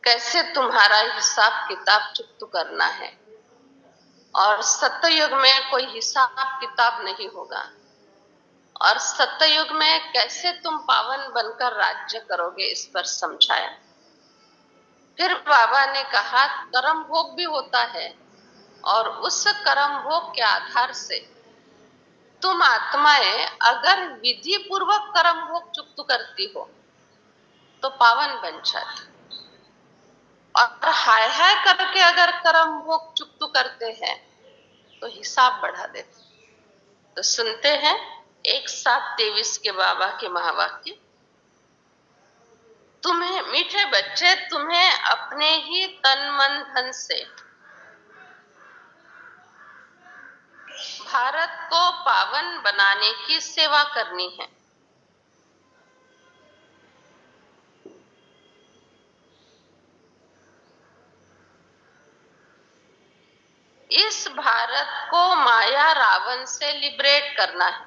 कैसे तुम्हारा हिसाब किताब चुकता करना है। और सत्ययुग में कोई हिसाब किताब नहीं होगा। और सत्ययुग में कैसे तुम पावन बनकर राज्य करोगे, इस पर समझाया। फिर बाबा ने कहा कर्म भोग भी होता है, और उस कर्म भोग के आधार से तुम आत्माएं अगर विधि पूर्वक कर्म भोग चुकता करती हो तो पावन बन जाती, और हाय हाय करके अगर कर्म भोग चुकता करते हैं तो हिसाब बढ़ा देते। तो सुनते हैं 1-7-23 के बाबा के महावाक्य। तुम्हें मीठे बच्चे, तुम्हें अपने ही तन मन धन से भारत को पावन बनाने की सेवा करनी है। इस भारत को माया रावण से लिबरेट करना है।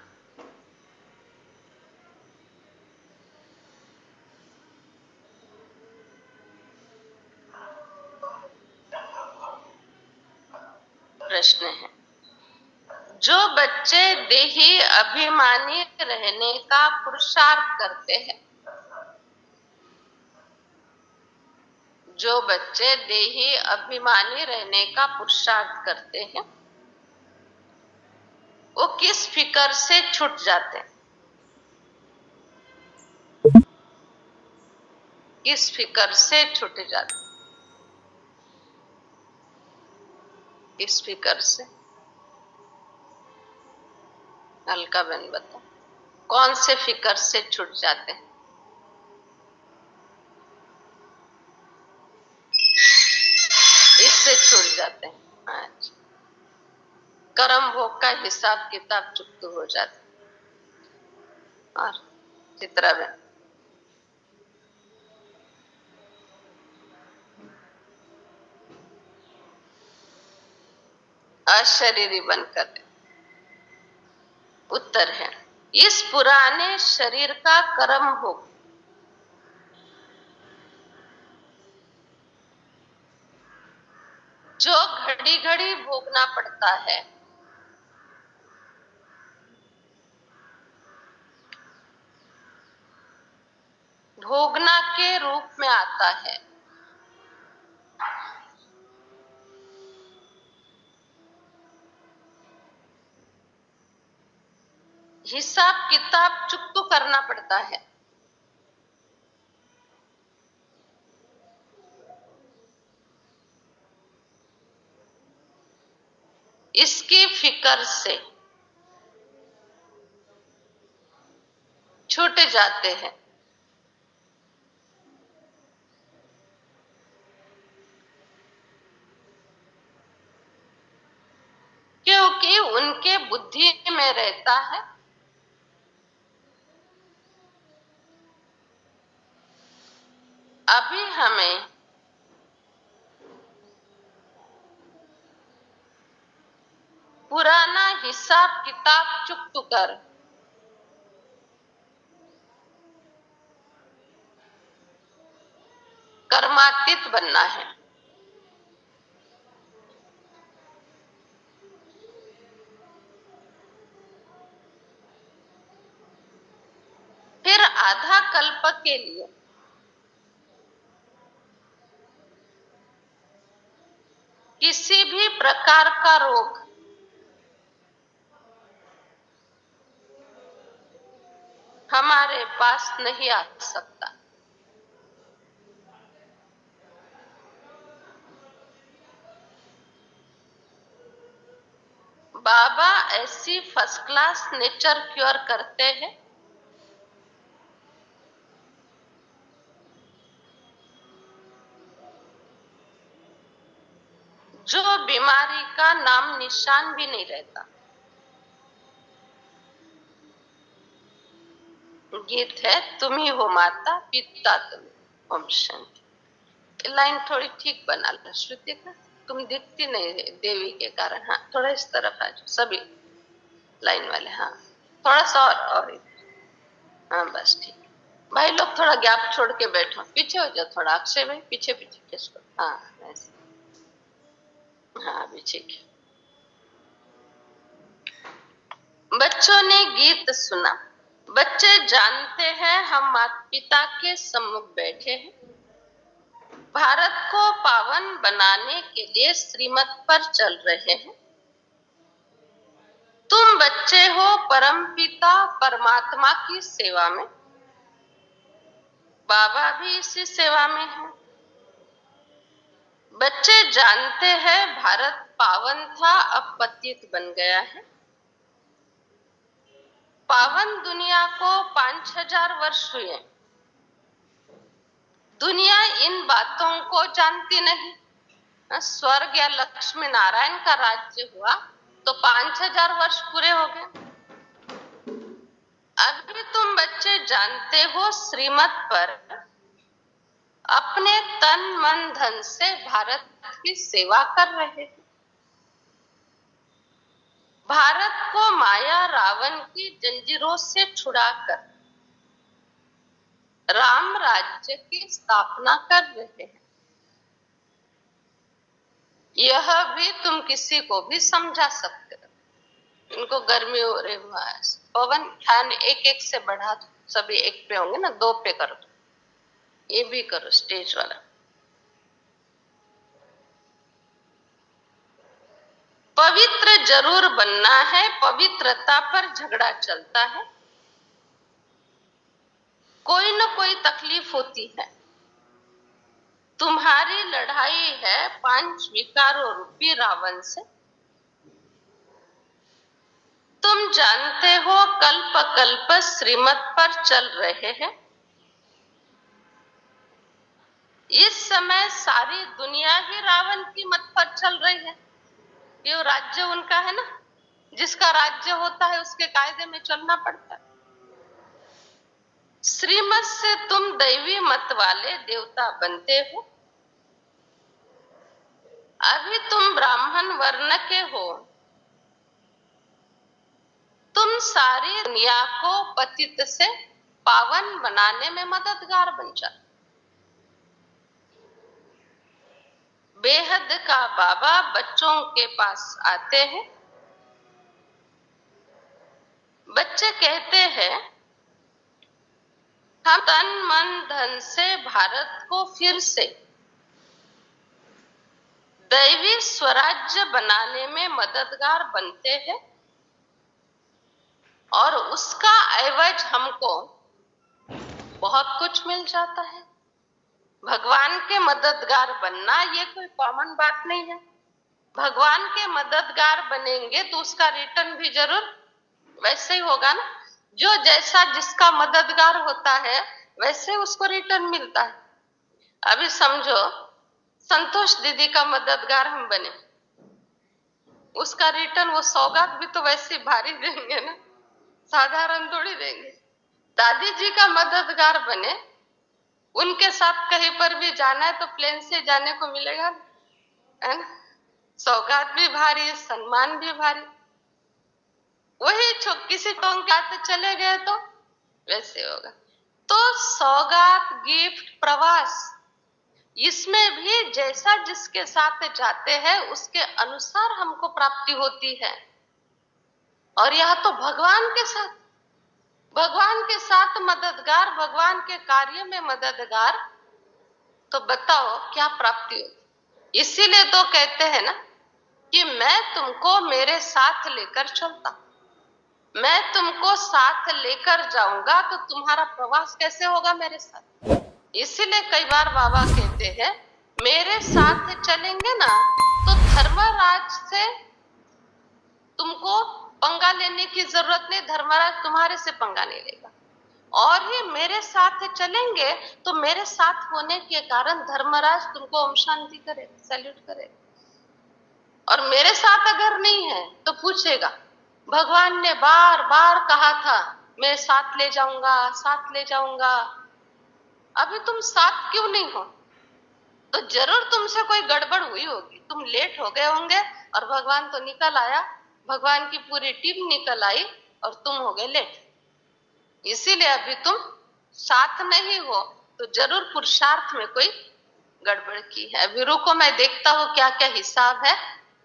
प्रश्न है, जो बच्चे देही अभिमानी रहने का पुरुषार्थ करते हैं, जो बच्चे देही अभिमानी रहने का पुरुषार्थ करते हैं, वो किस फिक्र से छूट जाते हैं? किस फिक्र से छूट जाते? किस फिक्र से? हल्का बन बताओ, कौन से फिक्र से छूट जाते हैं? इससे छूट जाते हैं। अच्छा, कर्म भोग का हिसाब किताब चुकता हो जाता है। और चित्रा बहन, अशरीरी बनकर। उत्तर है, इस पुराने शरीर का कर्म भोग जो घड़ी घड़ी भोगना पड़ता है, भोगना के रूप में आता है। हिसाब किताब चुकता करना पड़ता है। इसकी फिक्र से छूट जाते हैं। क्योंकि उनके बुद्धि में रहता है अभी हमें पुराना हिसाब किताब चुकता कर कर्मातीत बनना है। फिर आधा कल्प के लिए किसी भी प्रकार का रोग हमारे पास नहीं आ सकता। बाबा ऐसी फर्स्ट क्लास नेचर क्योर करते हैं। जो बीमारी का नाम निशान भी नहीं रहता। गीत है, तुम ही हो माता पिता तुम। ओम शांति। लाइन थोड़ी ठीक बना लो श्रुति का, तुम दिखती नहीं है देवी के कारण। हाँ, थोड़ा इस तरफ आ जाओ सभी लाइन वाले। हाँ, थोड़ा सा और हाँ बस ठीक। भाई लोग थोड़ा गैप छोड़ के बैठो, पीछे हो जाओ थोड़ा, अक्षय भाई पीछे पीछे किसको, हाँ ऐसे, हाँ अभी ठीक है। बच्चों ने गीत सुना। बच्चे जानते हैं हम माता पिता के सम्मुख बैठे हैं, भारत को पावन बनाने के लिए श्रीमत पर चल रहे हैं। तुम बच्चे हो परम पिता परमात्मा की सेवा में, बाबा भी इसी सेवा में है। बच्चे जानते हैं भारत पावन था अब पतित बन गया है। पावन दुनिया को 5000 वर्ष हुए, दुनिया इन बातों को जानती नहीं। स्वर्ग या लक्ष्मी नारायण का राज्य हुआ तो 5000 वर्ष पूरे हो गए। अभी तुम बच्चे जानते हो श्रीमत पर अपने तन मन धन से भारत की सेवा कर रहे हैं। भारत को माया रावण की जंजीरों से छुड़ाकर राम राज्य की स्थापना कर रहे हैं। यह भी तुम किसी को भी समझा सकते हो। इनको गर्मी हो रही है, पवन फैन एक एक से बढ़ा दो, सभी एक पे होंगे ना, 2 पे कर दो, ये भी करो स्टेज वाला। पवित्र जरूर बनना है, पवित्रता पर झगड़ा चलता है। कोई न कोई तकलीफ होती है। तुम्हारी लड़ाई है 5 विकारों रूपी रावण से। तुम जानते हो कल्प कल्प श्रीमत पर चल रहे हैं। इस समय सारी दुनिया ही रावण की मत पर चल रही है। ये राज्य उनका है ना, जिसका राज्य होता है उसके कायदे में चलना पड़ता है। श्रीमत से तुम दैवी मत वाले देवता बनते हो। अभी तुम ब्राह्मण वर्ण के हो। तुम सारी दुनिया को पतित से पावन बनाने में मददगार बन जाओ। बेहद का बाबा बच्चों के पास आते हैं। बच्चे कहते हैं हम तन मन धन से भारत को फिर से दैवी स्वराज्य बनाने में मददगार बनते हैं और उसका एवज हमको बहुत कुछ मिल जाता है। भगवान के मददगार बनना ये कोई कॉमन बात नहीं है। भगवान के मददगार बनेंगे तो उसका रिटर्न भी जरूर वैसे ही होगा ना। जो जैसा जिसका मददगार होता है वैसे उसको रिटर्न मिलता है। अभी समझो संतोष दीदी का मददगार हम बने, उसका रिटर्न वो सौगात भी तो वैसे भारी देंगे ना, साधारण थोड़ी देंगे। दादी जी का मददगार बने, उनके साथ कहीं पर भी जाना है तो प्लेन से जाने को मिलेगा, है ना। सौगात भी भारी, सम्मान भी भारी। वही किसी टोंग के हाथ चले गए तो वैसे होगा। तो सौगात, गिफ्ट, प्रवास, इसमें भी जैसा जिसके साथ जाते हैं उसके अनुसार हमको प्राप्ति होती है। और यह तो भगवान के साथ मददगार, भगवान के कार्य में मददगार, तो बताओ क्या प्राप्ति होती। इसीलिए तो कहते हैं ना कि मैं तुमको मेरे साथ लेकर चलता, मैं तुमको साथ लेकर जाऊंगा तो तुम्हारा प्रवास कैसे होगा मेरे साथ। इसीलिए कई बार बाबा कहते हैं मेरे साथ चलेंगे ना तो धर्मराज से तुमको पंगा लेने की जरूरत नहीं, धर्मराज तुम्हारे से पंगा नहीं लेगा। और ही मेरे साथ चलेंगे तो मेरे साथ होने के कारण धर्मराज तुमको ओम शांति करे, सैल्यूट करे। और मेरे साथ अगर नहीं है तो पूछेगा भगवान ने बार बार कहा था मैं साथ ले जाऊंगा, साथ ले जाऊंगा, अभी तुम साथ क्यों नहीं हो। तो जरूर तुमसे कोई गड़बड़ हुई होगी, तुम लेट हो गए होंगे और भगवान तो निकल आया, भगवान की पूरी टीम निकल आई और तुम हो गए लेट। इसीलिए अभी तुम साथ नहीं हो तो जरूर पुरुषार्थ में कोई गड़बड़ की है। वीरू को मैं देखता हूँ क्या क्या हिसाब है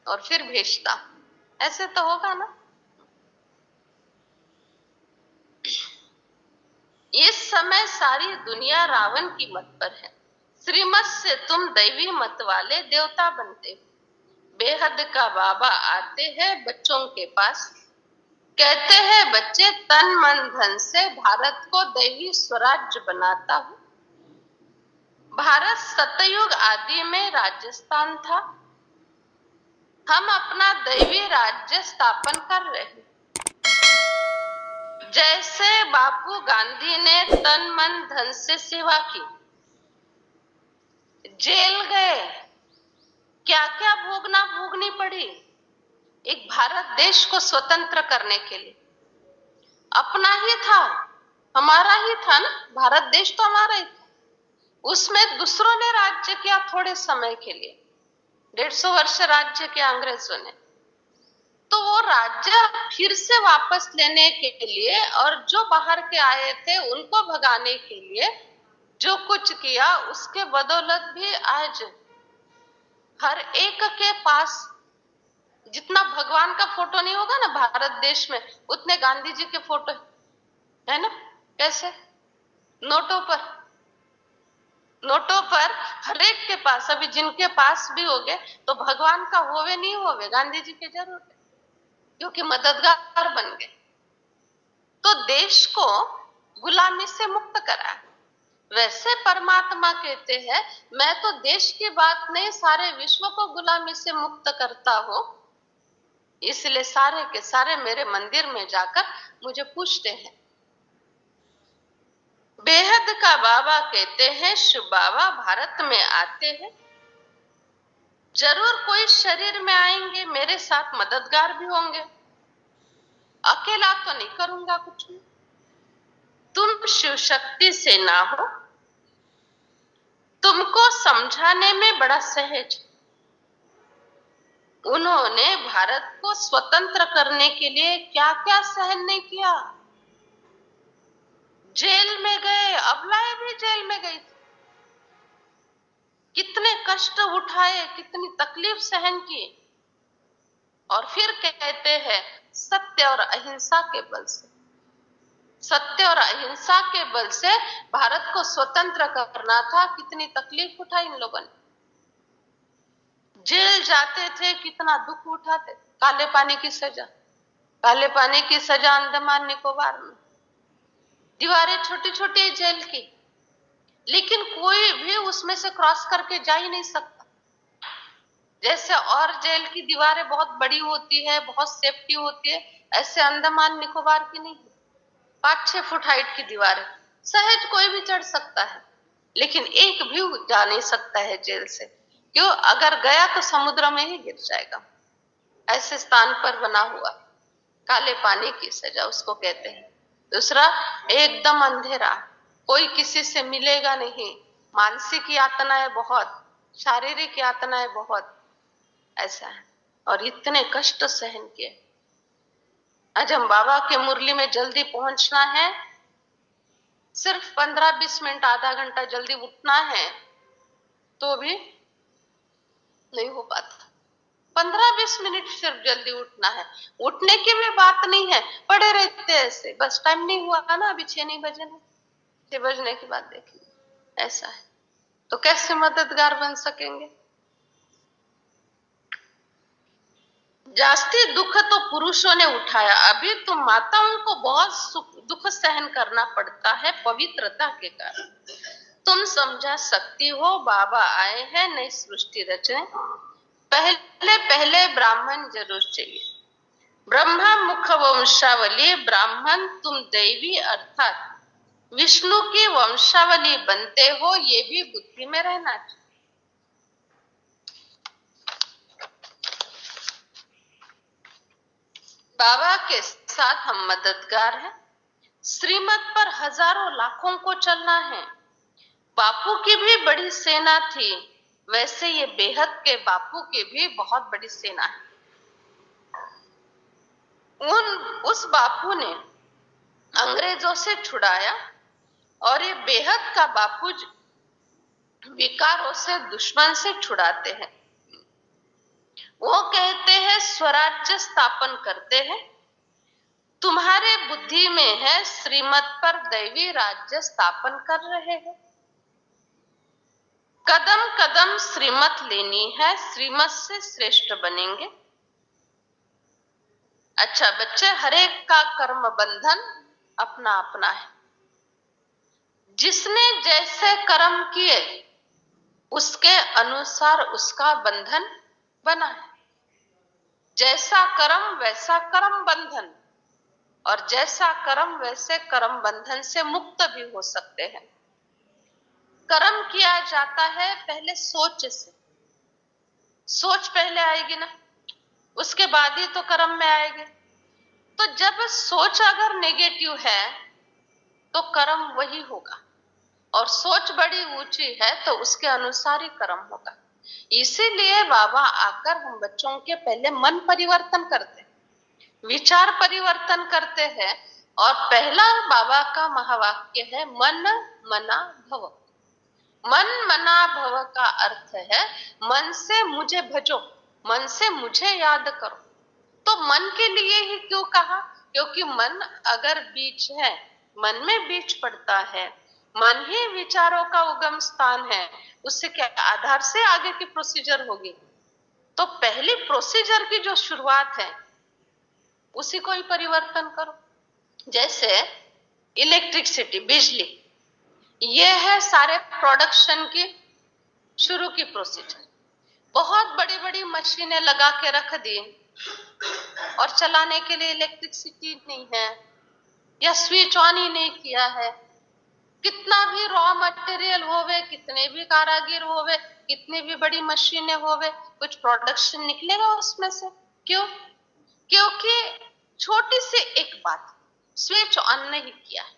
और फिर भेजता हूँ, ऐसे तो होगा ना। इस समय सारी दुनिया रावण की मत पर है। श्रीमत से तुम दैवी मत वाले देवता बनते हो। बेहद का बाबा आते हैं बच्चों के पास, कहते हैं बच्चे तन मन धन से भारत को दैवी स्वराज्य बनाता हूं। भारत सतयुग आदि में राजस्थान था, हम अपना दैवी राज्य स्थापन कर रहे हैं। जैसे बापू गांधी ने तन मन धन से सेवा की, जेल गए, क्या क्या भोगनी पड़ी एक भारत देश को स्वतंत्र करने के लिए। अपना ही था, हमारा ही था ना, भारत देश तो हमारा ही था। उसमें दूसरों ने राज्य किया थोड़े समय के लिए, 150 वर्ष राज्य किया अंग्रेजों ने। तो वो राज्य फिर से वापस लेने के लिए और जो बाहर के आए थे उनको भगाने के लिए जो कुछ किया, उसके बदौलत भी आज हर एक के पास जितना भगवान का फोटो नहीं होगा ना भारत देश में, उतने गांधी जी के फोटो है ना। कैसे? नोटों पर हर एक के पास, अभी जिनके पास भी होगे तो भगवान का होवे नहीं होवे, गांधी जी के जरूर है, क्योंकि मददगार बन गए। तो देश को गुलामी से मुक्त करा। वैसे परमात्मा कहते हैं मैं तो देश की बात नहीं सारे विश्व को गुलामी से मुक्त करता हूं, इसलिए सारे के सारे मेरे मंदिर में जाकर मुझे पूछते हैं। बेहद का बाबा कहते हैं शिव बाबा भारत में आते हैं, जरूर कोई शरीर में आएंगे, मेरे साथ मददगार भी होंगे, अकेला तो नहीं करूंगा कुछ भी। तुम शिव शक्ति से ना हो, तुमको समझाने में बड़ा सहज। उन्होंने भारत को स्वतंत्र करने के लिए क्या क्या सहन नहीं किया। जेल में गए, अबलाएं भी जेल में गई, कितने कष्ट उठाए, कितनी तकलीफ सहन की, और फिर कहते हैं सत्य और अहिंसा के बल से, सत्य और अहिंसा के बल से भारत को स्वतंत्र करना था। कितनी तकलीफ उठाई इन लोगों ने, जेल जाते थे, कितना दुख उठाते। काले पानी की सजा, काले पानी की सजा अंडमान निकोबार में, दीवारें छोटी छोटी जेल की, लेकिन कोई भी उसमें से क्रॉस करके जा ही नहीं सकता। जैसे और जेल की दीवारें बहुत बड़ी होती है, बहुत सेफ्टी होती है, ऐसे अंडमान निकोबार की नहीं, 5-6 फुट हाइट की दीवारें, सहज कोई भी चढ़ सकता है, लेकिन एक भी जा नहीं सकता है जेल से। क्यों? अगर गया तो समुद्र में ही गिर जाएगा। ऐसे स्थान पर बना हुआ काले पानी की सजा उसको कहते हैं। दूसरा, एकदम अंधेरा, कोई किसी से मिलेगा नहीं, मानसिक यातनाएं बहुत, शारीरिक यातनाएं बहुत, ऐसा है। और इतने कष्ट सहन किए। आज हम बाबा के मुरली में जल्दी पहुंचना है, सिर्फ 15-20 मिनट, आधा घंटा जल्दी उठना है तो भी नहीं हो पाता। 15-20 मिनट सिर्फ जल्दी उठना है। उठने की भी बात नहीं है, पड़े रहते ऐसे, बस टाइम नहीं हुआ ना, अभी 6 नहीं बजे ना, 6 बजने की बात देखेंगे, ऐसा है। तो कैसे मददगार बन सकेंगे? जास्ती दुख तो पुरुषों ने उठाया, अभी तो माताओं को बहुत दुख सहन करना पड़ता है पवित्रता के कारण। तुम समझा सकती हो, बाबा आए हैं नई सृष्टि रचने, पहले पहले ब्राह्मण जरूर चाहिए। ब्रह्मा मुख वंशावली, ब्राह्मण तुम दैवी अर्थात विष्णु की वंशावली बनते हो, ये भी बुद्धि में रहना चाहिए। बाबा के साथ हम मददगार हैं, श्रीमत पर हजारों लाखों को चलना है। बापू की भी बड़ी सेना थी, वैसे ये बेहद के बापू की भी बहुत बड़ी सेना है। उस बापू ने अंग्रेजों से छुड़ाया, और ये बेहद का बापू विकारों से, दुश्मन से छुड़ाते हैं। वो कहते हैं स्वराज्य स्थापन करते हैं, तुम्हारे बुद्धि में है श्रीमत पर दैवी राज्य स्थापन कर रहे हैं। कदम कदम श्रीमत लेनी है, श्रीमत से श्रेष्ठ बनेंगे। अच्छा बच्चे, हरेक का कर्म बंधन अपना अपना है। जिसने जैसे कर्म किए उसके अनुसार उसका बंधन बना है। जैसा कर्म वैसा कर्म बंधन, और जैसा कर्म वैसे कर्म बंधन से मुक्त भी हो सकते हैं। कर्म किया जाता है पहले सोच से। सोच पहले आएगी ना, उसके बाद ही तो कर्म में आएगी। तो जब सोच अगर नेगेटिव है तो कर्म वही होगा, और सोच बड़ी ऊंची है तो उसके अनुसार ही कर्म होगा। इसीलिए बाबा आकर हम बच्चों के पहले मन परिवर्तन करते हैं, विचार परिवर्तन करते हैं। और पहला बाबा का महावाक्य है मन मना भव। मन मना भव का अर्थ है मन से मुझे भजो, मन से मुझे याद करो। तो मन के लिए ही क्यों कहा? क्योंकि मन अगर बीज है, मन में बीज पड़ता है, मन ही विचारों का उगम स्थान है, उससे क्या आधार से आगे की प्रोसीजर होगी। तो पहली प्रोसीजर की जो शुरुआत है उसी को ही परिवर्तन करो। जैसे इलेक्ट्रिसिटी, बिजली, ये है सारे प्रोडक्शन की शुरू की प्रोसीजर। बहुत बड़ी बड़ी मशीनें लगा के रख दी और चलाने के लिए इलेक्ट्रिसिटी नहीं है, या स्विच ऑन ही नहीं किया है। कितना भी रॉ मटेरियल होवे, कितने भी कारागिर होवे, कितनी भी बड़ी मशीनें होवे, कुछ प्रोडक्शन निकलेगा उसमें से? क्यों? क्योंकि छोटी सी एक बात, स्विच ऑन नहीं किया है,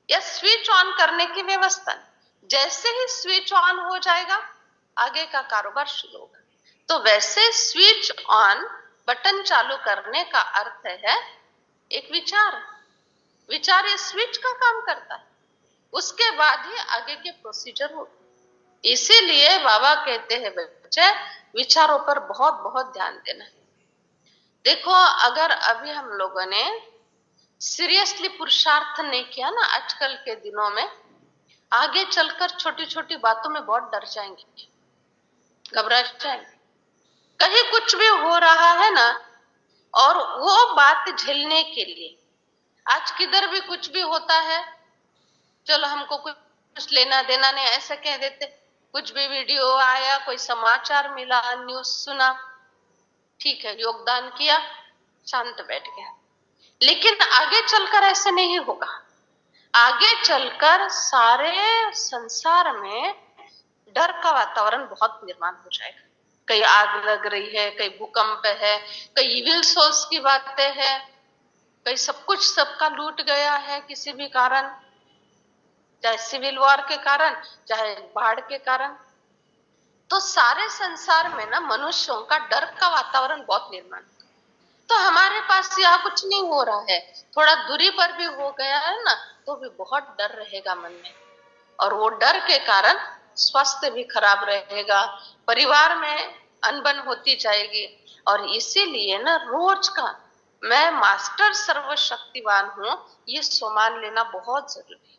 या स्विच ऑन करने की व्यवस्था। जैसे ही स्विच ऑन हो जाएगा आगे का कारोबार शुरू होगा। तो वैसे स्विच ऑन, बटन चालू करने का अर्थ है एक विचार। विचार ये स्विच का काम करता है, उसके बाद ही आगे के प्रोसीजर हो। इसीलिए बाबा कहते हैं बच्चे, विचारों पर बहुत बहुत ध्यान देना है। देखो अगर अभी हम लोगों ने सीरियसली पुरुषार्थ नहीं किया ना आजकल के दिनों में, आगे चलकर छोटी छोटी बातों में बहुत डर जाएंगे, घबरा जाएंगे। कहीं कुछ भी हो रहा है ना, और वो बात झेलने के लिए, आज किधर भी कुछ भी होता है, चलो हमको कुछ लेना देना नहीं, ऐसा कह देते। कुछ भी वीडियो आया, कोई समाचार मिला, न्यूज सुना, ठीक है योगदान किया, शांत बैठ गया। लेकिन आगे चलकर ऐसे नहीं होगा। आगे चलकर सारे संसार में डर का वातावरण बहुत निर्माण हो जाएगा। कहीं आग लग रही है, कहीं भूकंप है, कहीं इविल सोल्स की बातें है, कहीं सब कुछ सबका लूट गया है किसी भी कारण, चाहे सिविल वॉर के कारण, चाहे बाढ़ के कारण। तो सारे संसार में ना मनुष्यों का डर का वातावरण बहुत निर्माण। तो हमारे पास यहाँ कुछ नहीं हो रहा है, थोड़ा दूरी पर भी हो गया है ना, तो भी बहुत डर रहेगा मन में, और वो डर के कारण स्वास्थ्य भी खराब रहेगा, परिवार में अनबन होती जाएगी। और इसीलिए ना रोज का मैं मास्टर सर्वशक्तिवान हूं, ये सोमान लेना बहुत जरूरी है।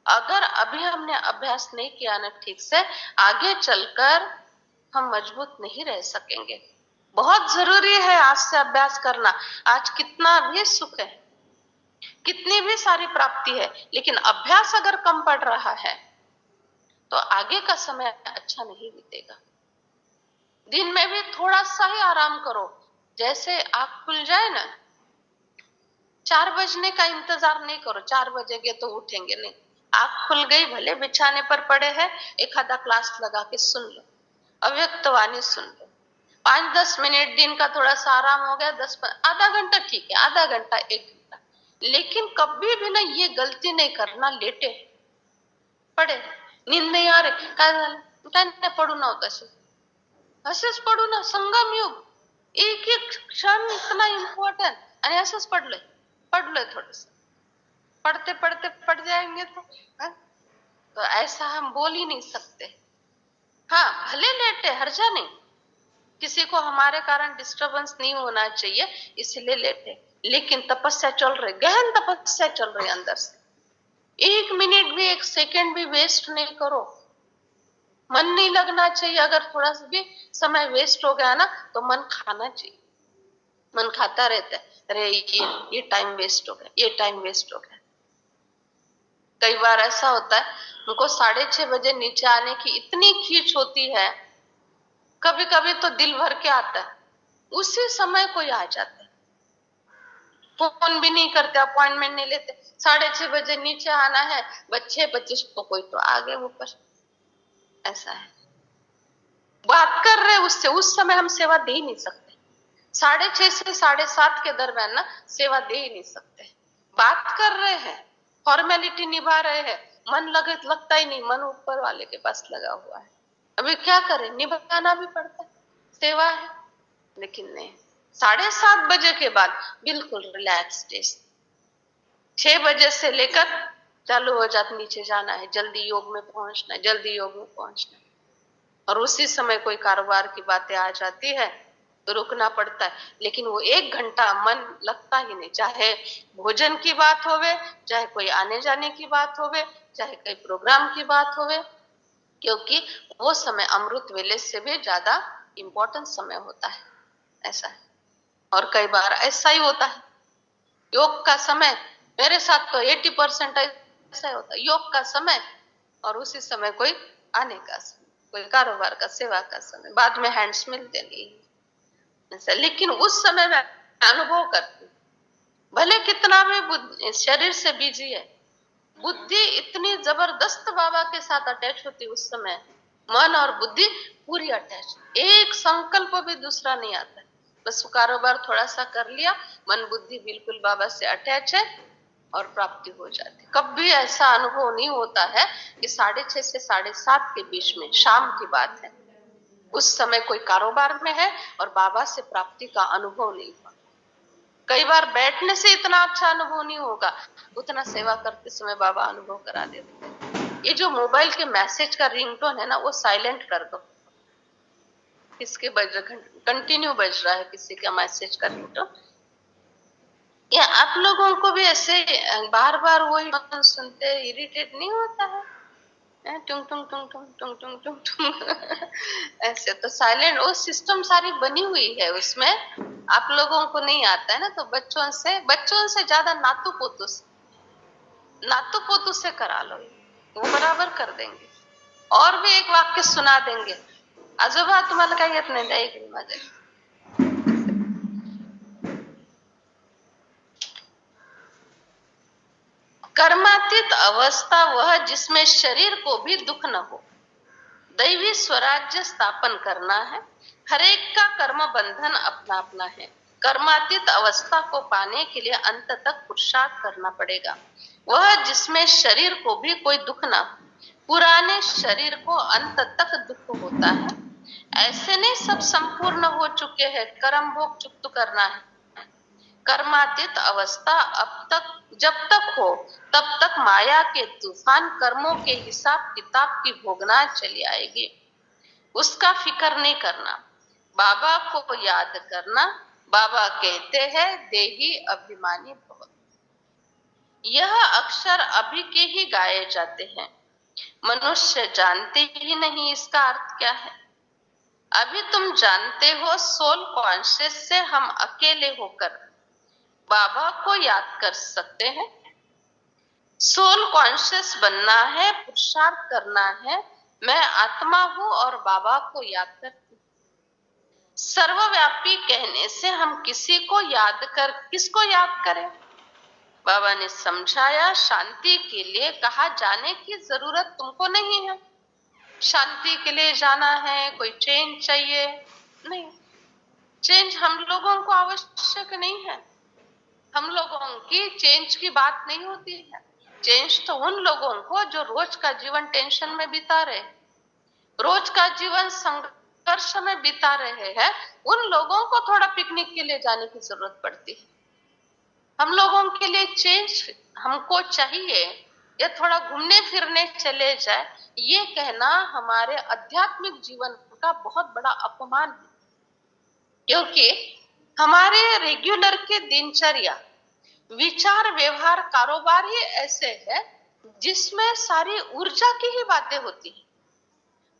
अगर अभी हमने अभ्यास नहीं किया ना ठीक से, आगे चलकर हम मजबूत नहीं रह सकेंगे। बहुत जरूरी है आज से अभ्यास करना। आज कितना भी सुख है, कितनी भी सारी प्राप्ति है, लेकिन अभ्यास अगर कम पड़ रहा है तो आगे का समय अच्छा नहीं बीतेगा। दिन में भी थोड़ा सा ही आराम करो। जैसे आंख खुल जाए ना, 4 बजने का इंतजार नहीं करो, 4 बजेंगे तो उठेंगे नहीं। आंख खुल गई, भले बिछाने पर पड़े हैं, एक आधा क्लास लगा के सुन लो, अव्यक्त वाणी सुन लो। 5-10 मिनट दिन का थोड़ा सा आराम हो गया, 10 आधा घंटा ठीक है, आधा घंटा 1 घंटा। लेकिन कभी भी ना ये गलती नहीं करना, लेटे पडे, नींद नहीं आ रही, काय झालं, काय नाही, पडू ना तसे, असेच पडू ना। संगम युग, एक एक क्षण इतना इम्पॉर्टंट, आणि असंच पडलोय थोडस। पढ़ते पढ़ते पढ़ जाएंगे तो हाँ? तो ऐसा हम बोल ही नहीं सकते। हाँ, भले लेटे, हर्जा नहीं, किसी को हमारे कारण डिस्टरबेंस नहीं होना चाहिए इसलिए लेटे, लेकिन तपस्या चल रही, गहन तपस्या चल रही अंदर से। 1 मिनट भी, 1 सेकंड भी वेस्ट नहीं करो। मन नहीं लगना चाहिए। अगर थोड़ा सा भी समय वेस्ट हो गया ना तो मन खाना चाहिए। मन खाता रहता है, अरे ये टाइम वेस्ट हो गया, ये टाइम वेस्ट हो गया। कई बार ऐसा होता है, उनको 6:30 बजे नीचे आने की इतनी खींच होती है, कभी कभी तो दिल भर के आता है, उसी समय कोई आ जाता है, फोन भी नहीं करते, अपॉइंटमेंट नहीं लेते, 6:30 बजे नीचे आना है, बस 6:25 तो कोई तो आ गए ऊपर। ऐसा है, बात कर रहे उससे, उस समय हम सेवा दे ही नहीं सकते। 6:30 से 7:30 के दरम्यान ना सेवा दे ही नहीं सकते। बात कर रहे हैं, फॉर्मेलिटी निभा रहे हैं, मन लगे लगता ही नहीं, मन ऊपर वाले के पास लगा हुआ है। अभी क्या करें, निभाना भी पड़ता है, सेवा है। लेकिन नहीं, 7:30 बजे के बाद बिल्कुल रिलैक्स डे। 6 बजे से लेकर चालू हो जाता, नीचे जाना है, जल्दी योग में पहुंचना है, जल्दी योग में पहुंचना है। और उसी समय कोई कारोबार की बातें आ जाती है तो रुकना पड़ता है। लेकिन वो 1 घंटा मन लगता ही नहीं, चाहे भोजन की बात होवे, चाहे कोई आने जाने की बात होवे, चाहे कोई प्रोग्राम की बात होवे, क्योंकि वो समय अमृत वेले से भी ज्यादा इंपॉर्टेंट समय होता है। ऐसा है। और कई बार ऐसा ही होता है, योग का समय, मेरे साथ तो 80% ऐसा ही होता है, योग का समय और उसी समय कोई आने का समय, कोई कारोबार का, सेवा का समय, बाद में हैंड्स मिलते नहीं ऐसा। लेकिन उस समय मैं अनुभव करती, भले कितना भी शरीर से बिजी है, बुद्धि इतनी जबरदस्त बाबा के साथ अटैच होती उस समय, मन और बुद्धि पूरी अटैच, एक संकल्प भी दूसरा नहीं आता, बस कारोबार थोड़ा सा कर लिया, मन बुद्धि बिल्कुल बाबा से अटैच है और प्राप्ति हो जाती। कभी ऐसा अनुभव नहीं होता है कि 6:30 से 7:30 के बीच में, शाम की बात है, उस समय कोई कारोबार में है और बाबा से प्राप्ति का अनुभव नहीं हुआ। कई बार बैठने से इतना अच्छा अनुभव नहीं होगा, उतना सेवा करते समय बाबा अनुभव करा देते हैं। ये जो मोबाइल के मैसेज का रिंगटोन है ना, वो साइलेंट कर दो। किसके बज रहा, कंटिन्यू बज रहा है किसी का मैसेज का रिंगटोन। या आप लोगों को भी ऐसे बार बार वही सुनते इरिटेट नहीं होता है? टुंग टुंग टुंग टुंग टुंग टुंग टुंग टुंग ऐसे तो साइलेंट वो सिस्टम सारी बनी हुई है उसमें, आप लोगों को नहीं आता है ना, तो बच्चों से ज्यादा नातू पोतू से करा लो, वो बराबर कर देंगे। और भी एक वाक्य सुना देंगे, आजोबा तुम्हाला काही येत नाही, ऐक माझे। कर्मातीत अवस्था वह जिसमें शरीर को भी दुख न हो, दैवी स्वराज्य स्थापन करना है। हर एक का कर्म बंधन अपना अपना है। कर्मातीत अवस्था को पाने के लिए अंत तक पुरुषार्थ करना पड़ेगा। वह जिसमें शरीर को भी कोई दुख ना हो, पुराने शरीर को अंत तक दुख होता है। ऐसे नहीं सब संपूर्ण हो चुके हैं, कर्म भोग चुक्त करना है। कर्मातीत अवस्था अब तक जब तक हो तब तक माया के तूफान कर्मों के हिसाब किताब की भोगना चली आएगी। उसका फिक्र नहीं करना, बाबा को याद करना। बाबा कहते हैं देही अभिमानी भव। यह अक्षर अभी के ही गाए जाते हैं, मनुष्य जानते ही नहीं इसका अर्थ क्या है। अभी तुम जानते हो, सोल कॉन्शियस से हम अकेले होकर बाबा को याद कर सकते हैं। सोल कॉन्शियस बनना है, पुरुषार्थ करना है। मैं आत्मा हूं और बाबा को याद करती हूं। सर्वव्यापी कहने से हम किसको याद करें? बाबा ने समझाया, शांति के लिए कहा जाने की जरूरत तुमको नहीं है। शांति के लिए जाना है, कोई चेंज चाहिए नहीं, चेंज हम लोगों को आवश्यक नहीं है। हम लोगों की चेंज की बात नहीं होती है। चेंज तो उन लोगों को जो रोज का जीवन टेंशन में बिता रहे, रोज का जीवन संघर्ष में बिता रहे हैं, उन लोगों को थोड़ा पिकनिक के लिए जाने की जरूरत पड़ती है। हम लोगों के लिए चेंज हमको चाहिए या थोड़ा घूमने फिरने चले जाए, ये कहना हमारे आध्यात्मिक जीवन का बहुत बड़ा अपमान है। क्योंकि हमारे रेगुलर के दिनचर्या, विचार, व्यवहार, कारोबार ही ऐसे है जिसमें सारी ऊर्जा की ही बातें होती है।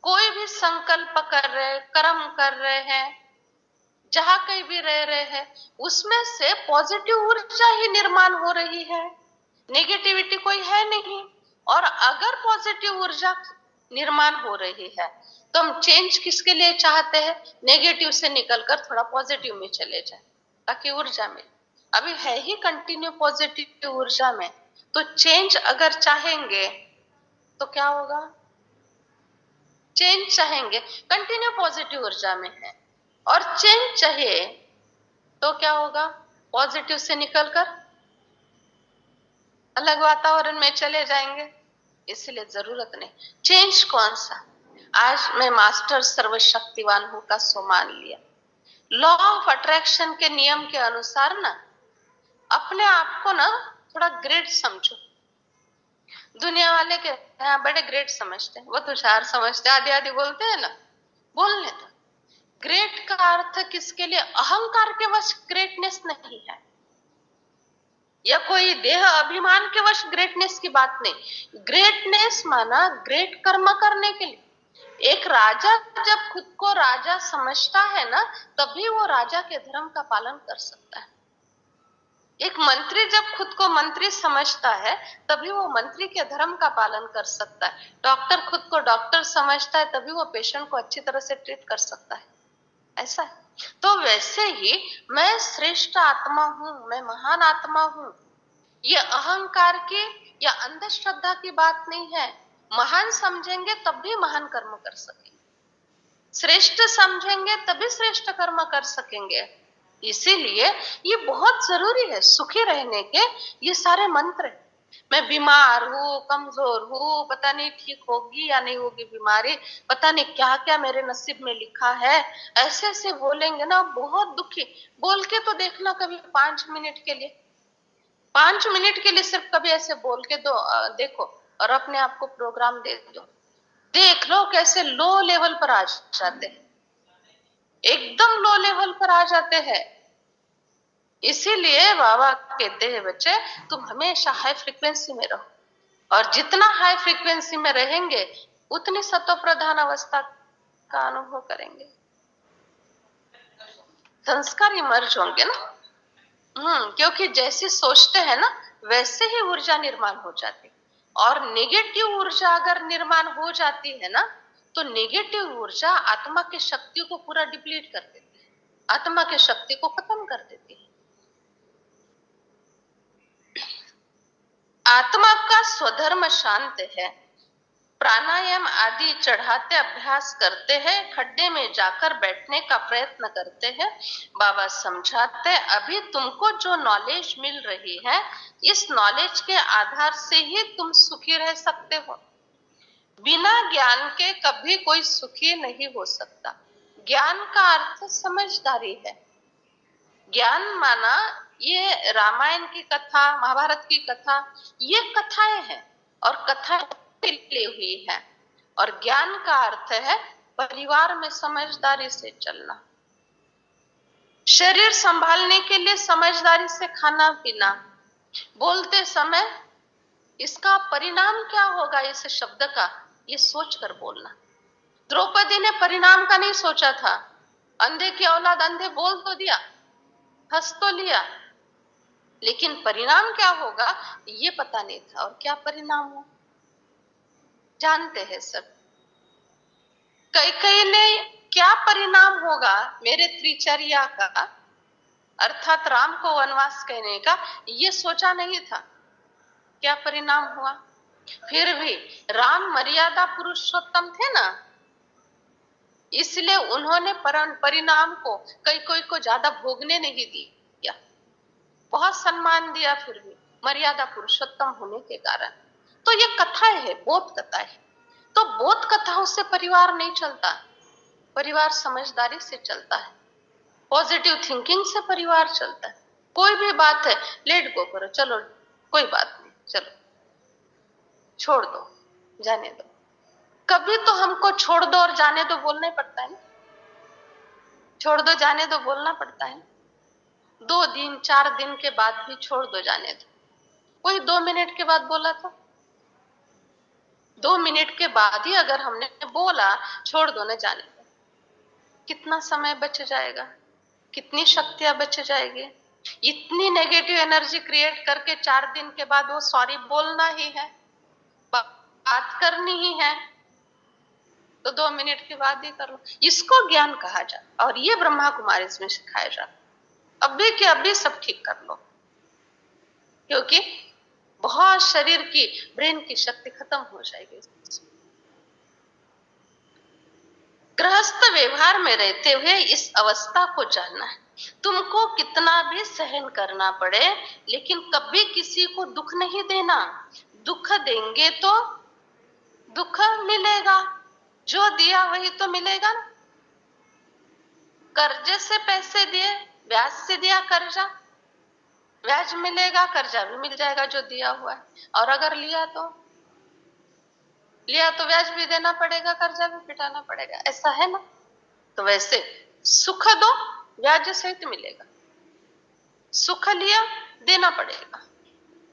कोई भी संकल्प कर रहे, कर्म कर रहे हैं, जहां कहीं भी रह रहे हैं, उसमें से पॉजिटिव ऊर्जा ही निर्माण हो रही है, नेगेटिविटी कोई है नहीं। और अगर पॉजिटिव ऊर्जा निर्माण हो रही है तो हम चेंज किसके लिए चाहते हैं? नेगेटिव से निकलकर थोड़ा पॉजिटिव में चले जाए ताकि ऊर्जा मिले। अभी है ही कंटिन्यू पॉजिटिव ऊर्जा में, तो चेंज अगर चाहेंगे तो क्या होगा? चेंज चाहेंगे, कंटिन्यू पॉजिटिव ऊर्जा में है, और चेंज चाहिए तो क्या होगा? पॉजिटिव से निकलकर अलग वातावरण में चले जाएंगे। इसलिए जरूरत नहीं। चेंज कौन सा? आज मैं मास्टर सर्वशक्तिवान हूं का सो मान लिया। लॉ ऑफ अट्रैक्शन के नियम के अनुसार ना अपने आप को ना थोड़ा ग्रेट समझो। दुनिया वाले के बड़े ग्रेट समझते हैं, वो तुषार समझते, आदि आदि बोलते हैं ना, बोलने दो। ग्रेट का अर्थ किसके लिए? अहंकार के वश ग्रेटनेस नहीं है, या कोई देह अभिमान के वश ग्रेटनेस की बात नहीं। ग्रेटनेस माना ग्रेट कर्म करने के लिए। एक राजा जब खुद को राजा समझता है ना, तभी वो राजा के धर्म का पालन कर सकता है। एक मंत्री जब खुद को मंत्री समझता है, तभी वो मंत्री के धर्म का पालन कर सकता है। डॉक्टर खुद को डॉक्टर समझता है, तभी वो पेशेंट को अच्छी तरह से ट्रीट कर सकता है। ऐसा है। तो वैसे ही मैं श्रेष्ठ आत्मा हूं, मैं महान आत्मा हूं, ये अहंकार की या अंधश्रद्धा की बात नहीं है। महान समझेंगे तब भी महान कर्म कर सकेंगे, श्रेष्ठ समझेंगे तभी श्रेष्ठ कर्म कर सकेंगे। इसीलिए ये बहुत जरूरी है सुखी रहने के ये सारे मंत्र। मैं बीमार हूँ, कमजोर हूँ, पता नहीं ठीक होगी या नहीं होगी बीमारी, पता नहीं क्या क्या मेरे नसीब में लिखा है, ऐसे ऐसे बोलेंगे ना, बहुत दुखी। बोल के तो देखना कभी 5 मिनट के लिए, 5 मिनट के लिए सिर्फ कभी ऐसे बोल के दो, देखो, और अपने आप को प्रोग्राम दे दो। देख लो कैसे लो लेवल पर आ जाते हैं, एकदम लो लेवल पर आ जाते हैं। इसीलिए बाबा कहते हैं बच्चे तुम हमेशा हाई फ्रीक्वेंसी में रहो, और जितना हाई फ्रीक्वेंसी में रहेंगे उतनी सत्व प्रधान अवस्था का अनुभव करेंगे, संस्कार इमर्ज होंगे ना। क्योंकि जैसे सोचते हैं ना वैसे ही ऊर्जा निर्माण हो जाती। और नेगेटिव ऊर्जा अगर निर्माण हो जाती है ना, तो नेगेटिव ऊर्जा आत्मा की शक्ति को पूरा डिप्लीट कर देती है, आत्मा की शक्ति को खत्म कर देती है। आत्मा का स्वधर्म शांत है। प्राणायाम आदि चढ़ाते अभ्यास करते हैं, खड्डे में जाकर बैठने का प्रयत्न करते हैं। बाबा समझाते अभी तुमको जो नॉलेज मिल रही है, इस नॉलेज के आधार से ही तुम सुखी रह सकते हो। बिना ज्ञान के कभी कोई सुखी नहीं हो सकता। ज्ञान का अर्थ समझदारी है। ज्ञान माना ये रामायण की कथा, महाभारत की कथा, ये कथाएं हैं और कथाएं ली हुई है। और ज्ञान का अर्थ है परिवार में समझदारी से चलना, शरीर संभालने के लिए समझदारी से खाना पीना, बोलते समय इसका परिणाम क्या होगा इस शब्द का, ये सोचकर बोलना। द्रौपदी ने परिणाम का नहीं सोचा था, अंधे की औलाद अंधे बोल तो दिया, हंस तो लिया, लेकिन परिणाम क्या होगा ये पता नहीं था। और क्या परिणाम हो जानते हैं सब। कई ने क्या परिणाम होगा मेरे त्रिचर्या का, अर्थात राम को वनवास कहने का, ये सोचा नहीं था। क्या परिणाम हुआ? फिर भी राम मर्यादा पुरुषोत्तम थे ना, इसलिए उन्होंने परिणाम को कोई को ज्यादा भोगने नहीं दिया, बहुत सम्मान दिया, फिर भी मर्यादा पुरुषोत्तम होने के कारण। तो ये कथाएं है, बोध कथा है। तो बोध कथाओं से परिवार नहीं चलता, परिवार समझदारी से चलता है, पॉजिटिव थिंकिंग से परिवार चलता है। कोई भी बात है लेट गो करो, चलो कोई बात नहीं, चलो छोड़ दो, जाने दो। कभी तो हमको छोड़ दो और जाने दो बोलना ही पड़ता है ना, छोड़ दो जाने दो बोलना पड़ता है। 2 दिन 4 दिन के बाद भी छोड़ दो जाने दो, कोई 2 मिनट के बाद बोला था, 2 मिनट के बाद ही अगर हमने बोला छोड़ दो ना जाने दो, कितना समय बच जाएगा, कितनी शक्तियां बच जाएगी। इतनी नेगेटिव एनर्जी क्रिएट करके 4 दिन के बाद वो सॉरी बोलना ही है, बात करनी ही है, तो 2 मिनट के बाद ही कर लो। इसको ज्ञान कहा जाता, और ये ब्रह्मा कुमारी इसमें सिखाया जाता। अभी के अभी सब ठीक कर लो, क्योंकि बहुत शरीर की, ब्रेन की शक्ति खत्म हो जाएगी। गृहस्थ व्यवहार में रहते हुए इस अवस्था को जानना है। तुमको कितना भी सहन करना पड़े, लेकिन कभी किसी को दुख नहीं देना। दुख देंगे तो दुख मिलेगा, जो दिया वही तो मिलेगा ना। कर्जे से पैसे दिए, ब्याज से दिया कर्जा, ब्याज मिलेगा, कर्जा भी मिल जाएगा जो दिया हुआ है। और अगर लिया तो ब्याज भी देना पड़ेगा, कर्जा भी पिटाना पड़ेगा, ऐसा है ना। तो वैसे सुख दो, ब्याज सहित मिलेगा। सुख लिया देना पड़ेगा,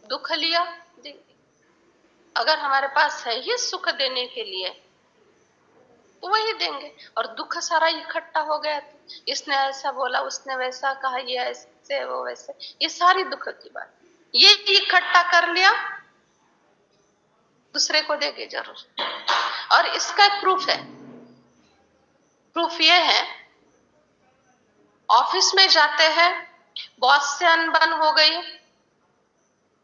दुख लिया देंगे। अगर हमारे पास है ही सुख देने के लिए तो वही देंगे, और दुख सारा इकट्ठा हो गया, इसने ऐसा बोला, उसने वैसा कहा, ये ऐसे वो वैसे, ये सारी दुख की बात, ये इकट्ठा कर लिया दूसरे को देंगे जरूर। और इसका प्रूफ है, प्रूफ ये है, ऑफिस में जाते हैं, बॉस से अनबन हो गई,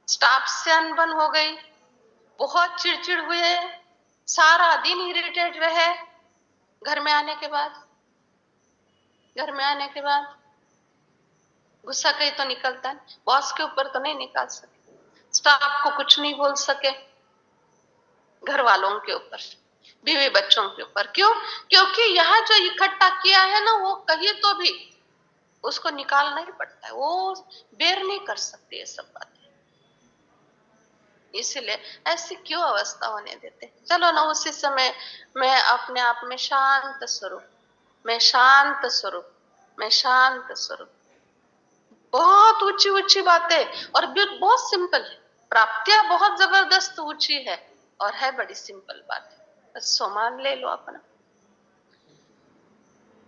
स्टाफ से अनबन हो गई, बहुत चिड़चिड़ हुए, सारा दिन इरिटेट रहे, घर में आने के बाद गुस्सा कहीं तो निकलता है, बॉस के ऊपर तो नहीं निकाल सके, स्टाफ को कुछ नहीं बोल सके, घर वालों के ऊपर, बीवी बच्चों के ऊपर। क्यों? क्योंकि यहाँ जो इकट्ठा किया है ना, वो कहीं तो भी उसको निकालना ही पड़ता है, वो बेर नहीं कर सकती ये सब बातें। इसलिए ऐसी क्यों अवस्था होने देते। चलो ना, उसी समय मैं अपने आप में शांत स्वरूप, मैं शांत स्वरूप, मैं शांत स्वरूप। बहुत ऊंची ऊंची बातें, और बहुत सिंपल है, प्राप्तियां बहुत जबरदस्त ऊंची है, और है बड़ी सिंपल बात है, बस सोमान ले लो अपना।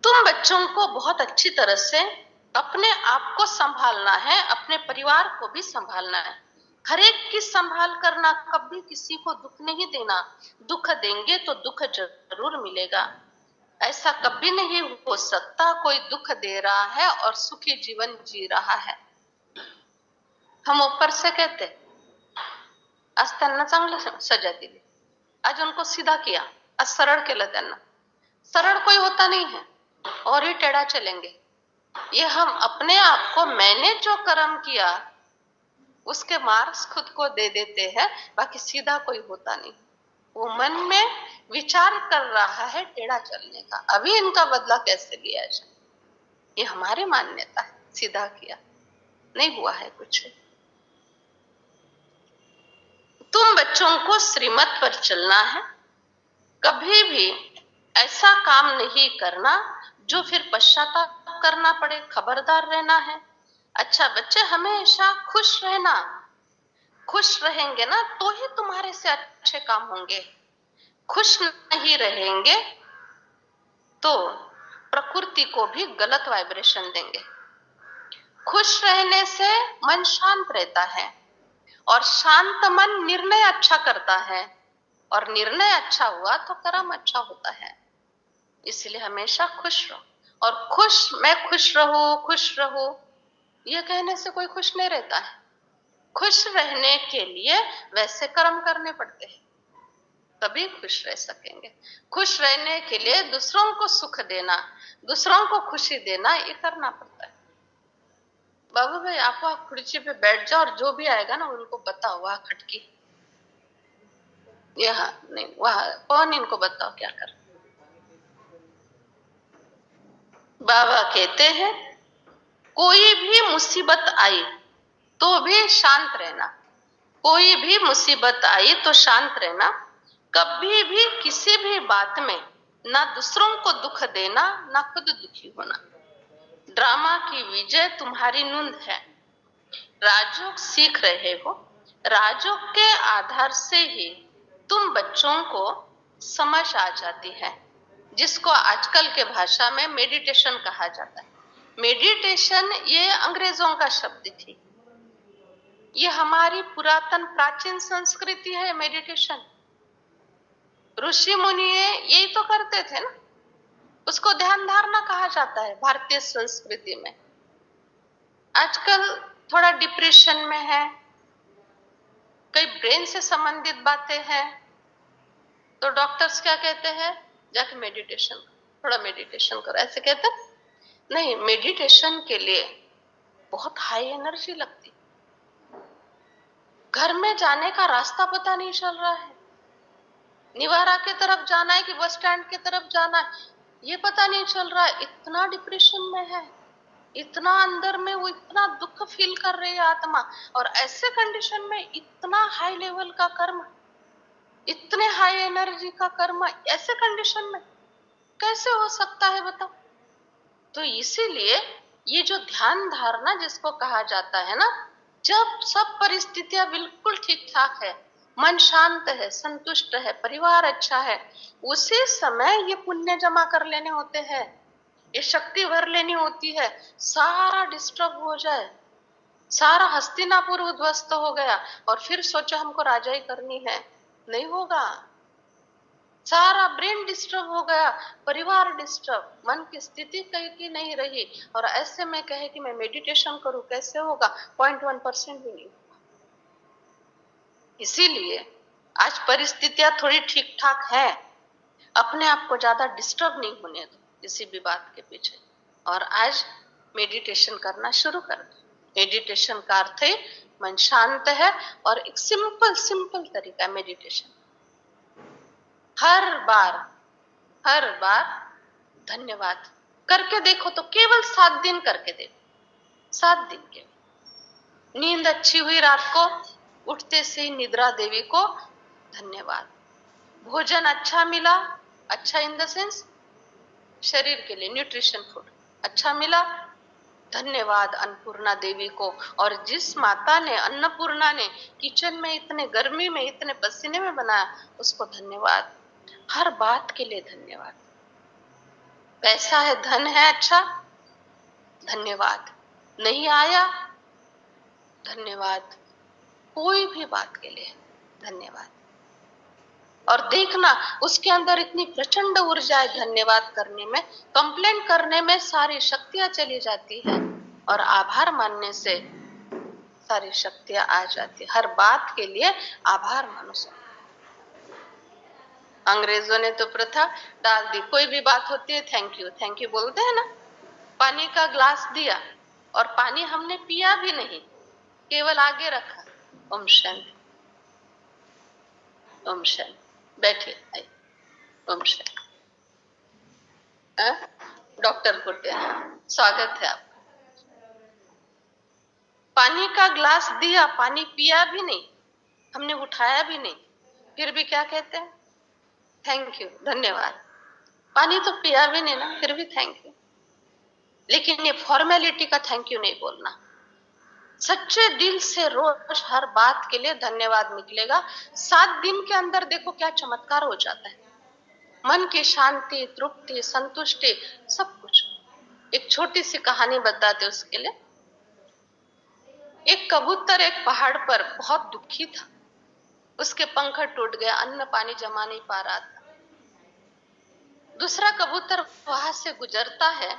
तुम बच्चों को बहुत अच्छी तरह से अपने आप को संभालना है, अपने परिवार को भी संभालना है, हर एक की संभाल करना, कभी किसी को दुख नहीं देना। दुख देंगे तो दुख जरूर मिलेगा। ऐसा कभी नहीं हो सकता कोई दुख दे रहा है और सुखी जीवन जी रहा है। हम ऊपर से कहते आज त्यांना चांगलं सजा दिली, आज उनको सीधा किया, आज सरळ केलं त्यांना। सरळ कोई होता नहीं है, और ही टेढ़ा चलेंगे। ये हम अपने आप को, मैंने जो कर्म किया उसके मार्क्स खुद को दे देते हैं, बाकी सीधा कोई होता नहीं। वो मन में विचार कर रहा है टेढ़ा चलने का, अभी इनका बदला कैसे लिया जाए, ये हमारी मान्यता है। सीधा किया, नहीं हुआ है कुछ। तुम बच्चों को श्रीमत पर चलना है, कभी भी ऐसा काम नहीं करना जो फिर पश्चाताप करना पड़े, खबरदार रहना है। अच्छा बच्चे, हमेशा खुश रहना, खुश रहेंगे ना तो ही तुम्हारे से अच्छे काम होंगे। खुश नहीं रहेंगे तो प्रकृति को भी गलत वाइब्रेशन देंगे। खुश रहने से मन शांत रहता है, और शांत मन निर्णय अच्छा करता है, और निर्णय अच्छा हुआ तो कर्म अच्छा होता है। इसलिए हमेशा खुश रहो, और मैं खुश रहूं ये कहने से कोई खुश नहीं रहता है। खुश रहने के लिए वैसे कर्म करने पड़ते हैं, तभी खुश रह सकेंगे। खुश रहने के लिए दूसरों को सुख देना, दूसरों को खुशी देना, ये करना पड़ता है। बाबू भाई, आप वहां खुर्ची पे बैठ जाओ, और जो भी आएगा ना उनको बताओ, वहां खटकी, यहाँ नहीं, वहां कौन, इनको बताओ क्या कर। बाबा कहते हैं कोई भी मुसीबत आई तो भी शांत रहना, कोई भी मुसीबत आई तो शांत रहना, कभी भी किसी भी बात में ना दूसरों को दुख देना ना खुद दुखी होना। ड्रामा की विजय तुम्हारी नींद है, राजयोग सीख रहे हो, राजयोग के आधार से ही तुम बच्चों को समझ आ जाती है, जिसको आजकल के भाषा में मेडिटेशन कहा जाता है। मेडिटेशन ये अंग्रेजों का शब्द थी, ये हमारी पुरातन प्राचीन संस्कृति है। मेडिटेशन ऋषि मुनि यही तो करते थे ना, उसको ध्यान धारणा कहा जाता है भारतीय संस्कृति में। आजकल थोड़ा डिप्रेशन में है, कई ब्रेन से संबंधित बातें हैं, तो डॉक्टर्स क्या कहते हैं, जाके मेडिटेशन, थोड़ा मेडिटेशन करो, ऐसे कहते हैं। नहीं, मेडिटेशन के लिए बहुत हाई एनर्जी लगती, घर में जाने का रास्ता पता नहीं चल रहा है, निवारा की तरफ जाना है कि बस स्टैंड की तरफ जाना है, ये पता नहीं चल रहा है। इतना डिप्रेशन में है, इतना अंदर में वो इतना दुख फील कर रही है आत्मा, और ऐसे कंडीशन में इतना हाई लेवल का कर्म, इतने हाई एनर्जी का कर्म ऐसे कंडीशन में कैसे हो सकता है बताओ। तो इसीलिए ये जो ध्यान धारणा जिसको कहा जाता है ना, जब सब परिस्थितियां बिल्कुल ठीक ठाक है, मन शांत है, संतुष्ट है, परिवार अच्छा है, उसी समय ये पुण्य जमा कर लेने होते हैं, ये शक्ति भर लेनी होती है। सारा डिस्टर्ब हो जाए, सारा हस्तिनापुर उद्ध्वस्त हो गया और फिर सोचो हमको राजाई करनी है, नहीं होगा। सारा ब्रेन डिस्टर्ब हो गया, परिवार डिस्टर्ब, मन की स्थिति कहीं की नहीं रही, और ऐसे में कहे कि मैं मेडिटेशन करूं, कैसे होगा, 0.1% भी नहीं होगा। इसीलिए आज परिस्थितियां थोड़ी ठीक ठाक है, अपने आप को ज्यादा डिस्टर्ब नहीं होने दो किसी भी बात के पीछे, और आज मेडिटेशन करना शुरू कर दो। मेडिटेशन का अर्थ है मन शांत है, और एक सिंपल सिंपल तरीका है मेडिटेशन। हर बार धन्यवाद करके देखो, तो केवल 7 दिन करके देखो, 7 दिन के। नींद अच्छी हुई रात को, उठते से ही निद्रा देवी को धन्यवाद। भोजन अच्छा मिला, अच्छा इन द सेंस शरीर के लिए न्यूट्रिशन फूड अच्छा मिला, धन्यवाद अन्नपूर्णा देवी को। और जिस माता ने, अन्नपूर्णा ने किचन में इतने गर्मी में इतने पसीने में बनाया, उसको धन्यवाद। हर बात के लिए धन्यवाद। पैसा है, धन है, अच्छा धन्यवाद, नहीं आया धन्यवाद, कोई भी बात के लिए धन्यवाद। और देखना उसके अंदर इतनी प्रचंड ऊर्जा है धन्यवाद करने में, कंप्लेंट करने में सारी शक्तियां चली जाती है, और आभार मानने से सारी शक्तियां आ जाती है। हर बात के लिए आभार मानो। अंग्रेजों ने तो प्रथा डाल दी, कोई भी बात होती है थैंक यू थैंक यू बोलते हैं ना। पानी का ग्लास दिया और पानी हमने पिया भी नहीं, केवल आगे रखा, ओम शांति, ओम शांति, बैठे, ओम शांति। डॉक्टर कुटे, स्वागत है आपका। पानी का ग्लास दिया, पानी पिया भी नहीं, हमने उठाया भी नहीं, फिर भी क्या कहते हैं, थैंक यू, धन्यवाद। पानी तो पिया भी नहीं ना, फिर भी थैंक यू। लेकिन ये फॉर्मेलिटी का थैंक यू नहीं बोलना, सच्चे दिल से रोज हर बात के लिए धन्यवाद निकलेगा। 7 दिन के अंदर देखो क्या चमत्कार हो जाता है, मन की शांति, तृप्ति, संतुष्टि, सब कुछ। एक छोटी सी कहानी बताते उसके लिए। एक कबूतर एक पहाड़ पर बहुत दुखी था, उसके पंख टूट गया, अन्न पानी जमा नहीं पा रहा था। दूसरा कबूतर वहां से गुजरता है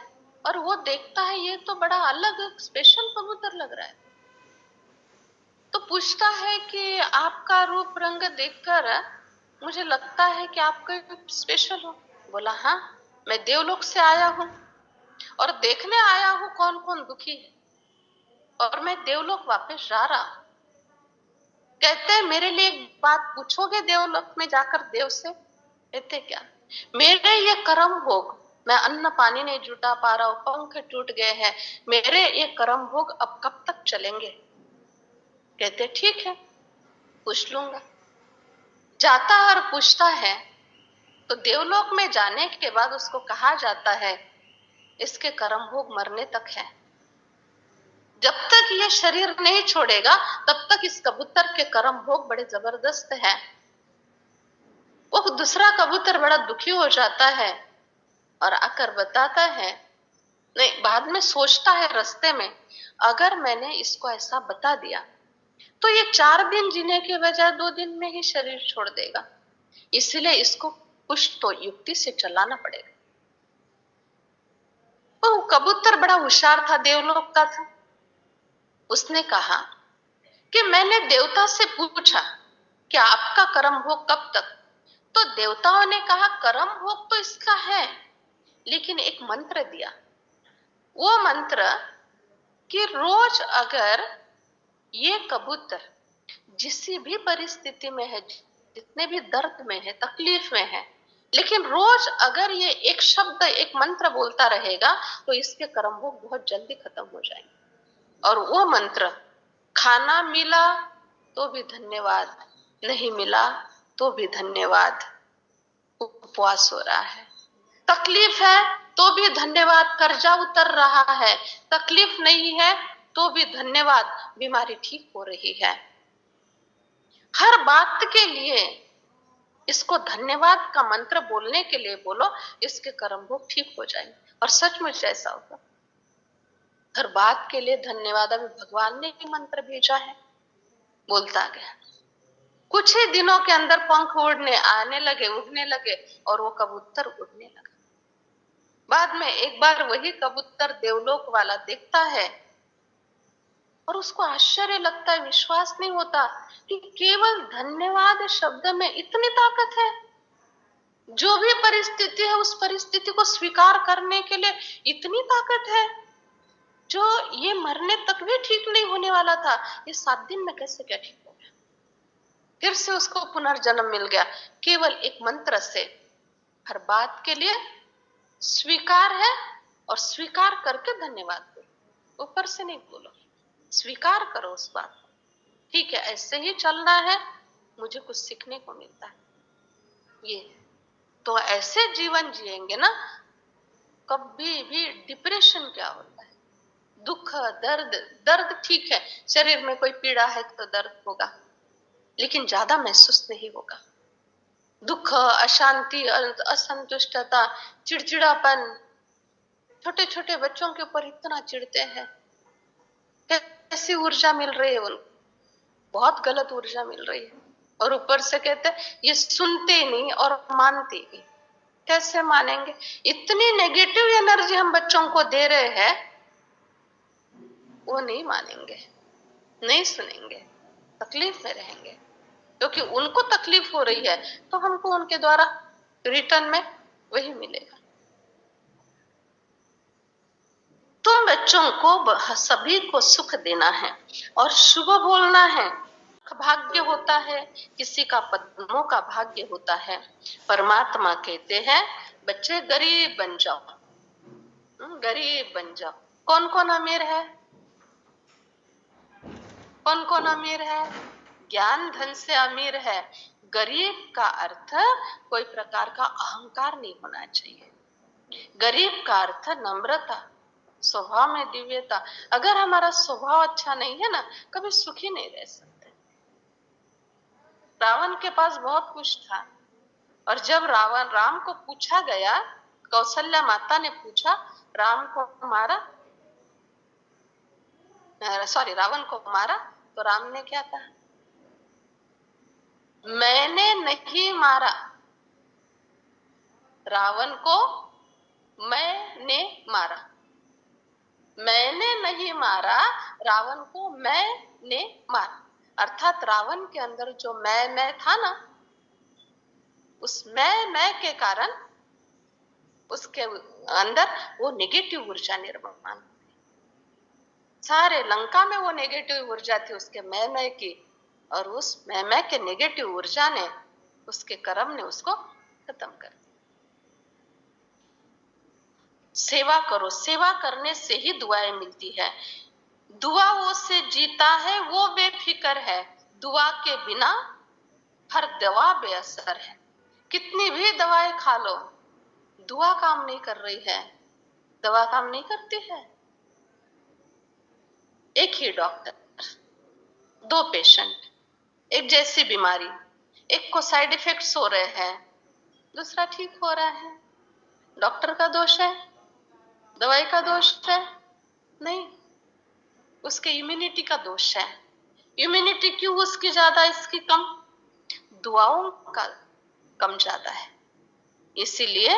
और वो देखता है ये तो बड़ा अलग स्पेशल कबूतर लग रहा है, तो पूछता है कि आपका रूप रंग देखकर मुझे लगता है कि आप कोई स्पेशल हो। बोला हाँ, मैं देवलोक से आया हूं और देखने आया हूं कौन कौन दुखी है, और मैं देवलोक वापस जा रहा हूं। कहते हैं मेरे लिए एक बात पूछोगे देवलोक में जाकर देव से? कहते क्या, मेरे ये कर्म भोग मैं अन्न पानी नहीं जुटा पा रहा हूं, पंख टूट गए हैं, मेरे ये कर्म भोग अब कब तक चलेंगे? कहते ठीक है, पूछ लूंगा। जाता है और पूछता है, तो देवलोक में जाने के बाद उसको कहा जाता है इसके कर्म भोग मरने तक है। जब तक ये शरीर नहीं छोड़ेगा तब तक इस कबूतर के कर्म भोग बड़े जबरदस्त है। वो दूसरा कबूतर बड़ा दुखी हो जाता है और आकर बताता है, नहीं बाद में सोचता है रास्ते में, अगर मैंने इसको ऐसा बता दिया तो ये 4 दिन जीने के बजाय 2 दिन में ही शरीर छोड़ देगा, इसलिए इसको कुछ तो युक्ति से चलाना पड़ेगा। वो कबूतर बड़ा होशियार था, देवलोक का था। उसने कहा कि मैंने देवता से पूछा कि आपका कर्म भोग कब तक? तो देवताओं ने कहा कर्म भोग तो इसका है, लेकिन एक मंत्र दिया। वो मंत्र कि रोज अगर ये कबूतर जिस भी परिस्थिति में है, जितने भी दर्द में है, तकलीफ में है, लेकिन रोज अगर ये एक शब्द, एक मंत्र बोलता रहेगा तो इसके कर्म भोग बहुत जल्दी खत्म हो जाएंगे। और वो मंत्र, खाना मिला तो भी धन्यवाद, नहीं मिला तो भी धन्यवाद, उपवास हो रहा है, तकलीफ है तो भी धन्यवाद, कर्जा उतर रहा है, तकलीफ नहीं है तो भी धन्यवाद, बीमारी ठीक हो रही है। हर बात के लिए इसको धन्यवाद का मंत्र बोलने के लिए बोलो, इसके कर्म भोग ठीक हो जाएंगे। और सचमुच ऐसा होगा। हर बात के लिए धन्यवाद, अभी भगवान ने ही मंत्र भेजा है, बोलता गया। कुछ ही दिनों के अंदर पंख उड़ने आने लगे, उड़ने लगे, और वो कबूतर उड़ने लगा। बाद में एक बार वही कबूतर देवलोक वाला देखता है और उसको आश्चर्य लगता है, विश्वास नहीं होता कि केवल धन्यवाद शब्द में इतनी ताकत है। जो भी परिस्थिति है उस परिस्थिति को स्वीकार करने के लिए इतनी ताकत है। जो ये मरने तक भी ठीक नहीं होने वाला था, ये 7 दिन में कैसे क्या ठीक हो गया? फिर से उसको पुनर्जन्म मिल गया, केवल एक मंत्र से। हर बात के लिए स्वीकार है, और स्वीकार करके धन्यवाद बोलो, ऊपर से नहीं बोलो, स्वीकार करो उस बात को। ठीक है, ऐसे ही चलना है, मुझे कुछ सीखने को मिलता है, ये तो ऐसे जीवन जिएंगे ना, कभी भी डिप्रेशन क्या होता है, दुख, दर्द, दर्द ठीक है, शरीर में कोई पीड़ा है तो दर्द होगा, लेकिन ज्यादा महसूस नहीं होगा। दुख, अशांति, असंतुष्टता, चिड़चिड़ापन, छोटे छोटे बच्चों के ऊपर इतना चिढ़ते हैं, कैसी ऊर्जा मिल रही है उनको, बहुत गलत ऊर्जा मिल रही है। और ऊपर से कहते ये सुनते नहीं और मानते नहीं। कैसे मानेंगे? इतनी नेगेटिव एनर्जी हम बच्चों को दे रहे हैं, वो नहीं मानेंगे, नहीं सुनेंगे, तकलीफ में रहेंगे, क्योंकि उनको तकलीफ हो रही है तो हमको उनके द्वारा रिटर्न में वही मिलेगा। तुम बच्चों को, सभी को सुख देना है और शुभ बोलना है। भाग्य होता है, किसी का पद्मों का भाग्य होता है। परमात्मा कहते हैं बच्चे गरीब बन जाओ, गरीब बन जाओ। कौन कौन अमीर है? कौन कौन अमीर है? ज्ञान धन से अमीर है। गरीब का अर्थ कोई प्रकार का अहंकार नहीं होना चाहिए। गरीब का अर्थ नम्रता, स्वभाव में दिव्यता। अगर हमारा स्वभाव अच्छा नहीं है ना, कभी सुखी नहीं रह सकते। रावण के पास बहुत कुछ था, और जब राम को पूछा गया, कौशल्या माता ने पूछा रावण को मारा, तो राम ने क्या कहा? मैंने नहीं मारा रावण को, मैंने मारा। मैंने नहीं मारा रावण को, मैंने मारा। अर्थात रावण के अंदर जो मैं था ना, उस मैं के कारण उसके अंदर वो नेगेटिव ऊर्जा निर्माण हुई। सारे लंका में वो नेगेटिव ऊर्जा थी उसके मैं की, और उस मैं के नेगेटिव ऊर्जा ने, उसके कर्म ने उसको खत्म कर दिया। सेवा करो, सेवा करने से ही दुआएं मिलती है। दुआ वो से जीता है वो बेफिक्र है, दुआ के बिना हर दवा बेअसर है। कितनी भी दवाएं खा लो, दुआ काम नहीं कर रही है, दवा काम नहीं करती है। एक ही डॉक्टर, दो पेशेंट, एक जैसी बीमारी, एक को साइड इफेक्ट्स हो रहे हैं, दूसरा ठीक हो रहा है। डॉक्टर का दोष है, दवाई का दोष है? नहीं, उसके इम्यूनिटी का दोष है। इम्यूनिटी क्यों उसकी ज्यादा इसकी कम? दुआओं का कम ज्यादा है। इसीलिए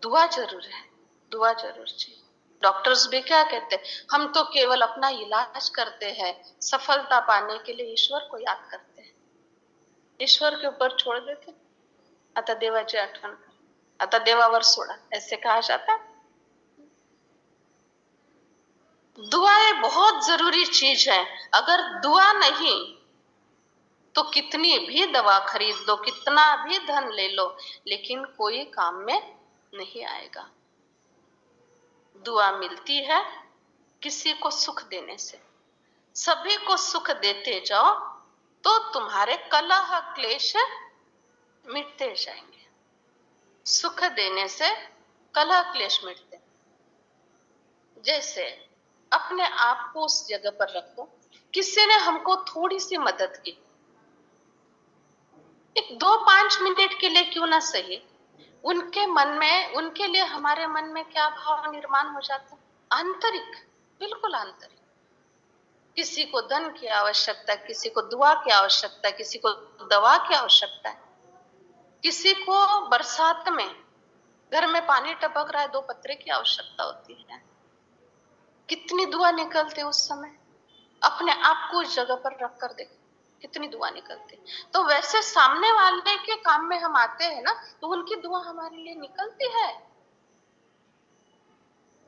दुआ जरूर है, दुआ जरूर चाहिए। डॉक्टर्स भी क्या कहते हैं, हम तो केवल अपना इलाज करते हैं, सफलता पाने के लिए ईश्वर को याद करते हैं, ईश्वर के ऊपर छोड़ देते। आता देवाची आठवण कर, आता देवावर सोडा, ऐसे कहा जाता है। दुआएं बहुत जरूरी चीज है। अगर दुआ नहीं तो कितनी भी दवा खरीद लो, कितना भी धन ले लो, लेकिन कोई काम में नहीं आएगा। दुआ मिलती है किसी को सुख देने से। सभी को सुख देते जाओ तो तुम्हारे कलह क्लेश मिटते जाएंगे। सुख देने से कलह क्लेश मिटते। जैसे अपने आप को उस जगह पर रखो, किसी ने हमको थोड़ी सी मदद की, एक 2-5 मिनट के लिए क्यों ना सही, उनके मन में, उनके लिए हमारे मन में क्या भाव निर्माण हो जाता है? आंतरिक, बिल्कुल आंतरिक। किसी को धन की आवश्यकता है, किसी को दुआ की आवश्यकता है, किसी को दवा की आवश्यकता है, किसी को बरसात में घर में पानी टपक रहा है, 2 पत्रे की आवश्यकता होती है। कितनी दुआ निकलते उस समय। अपने आप को उस जगह पर रख कर देखो, कितनी दुआ निकलती। तो वैसे सामने वाले के काम में हम आते हैं ना, तो उनकी दुआ हमारे लिए निकलती है।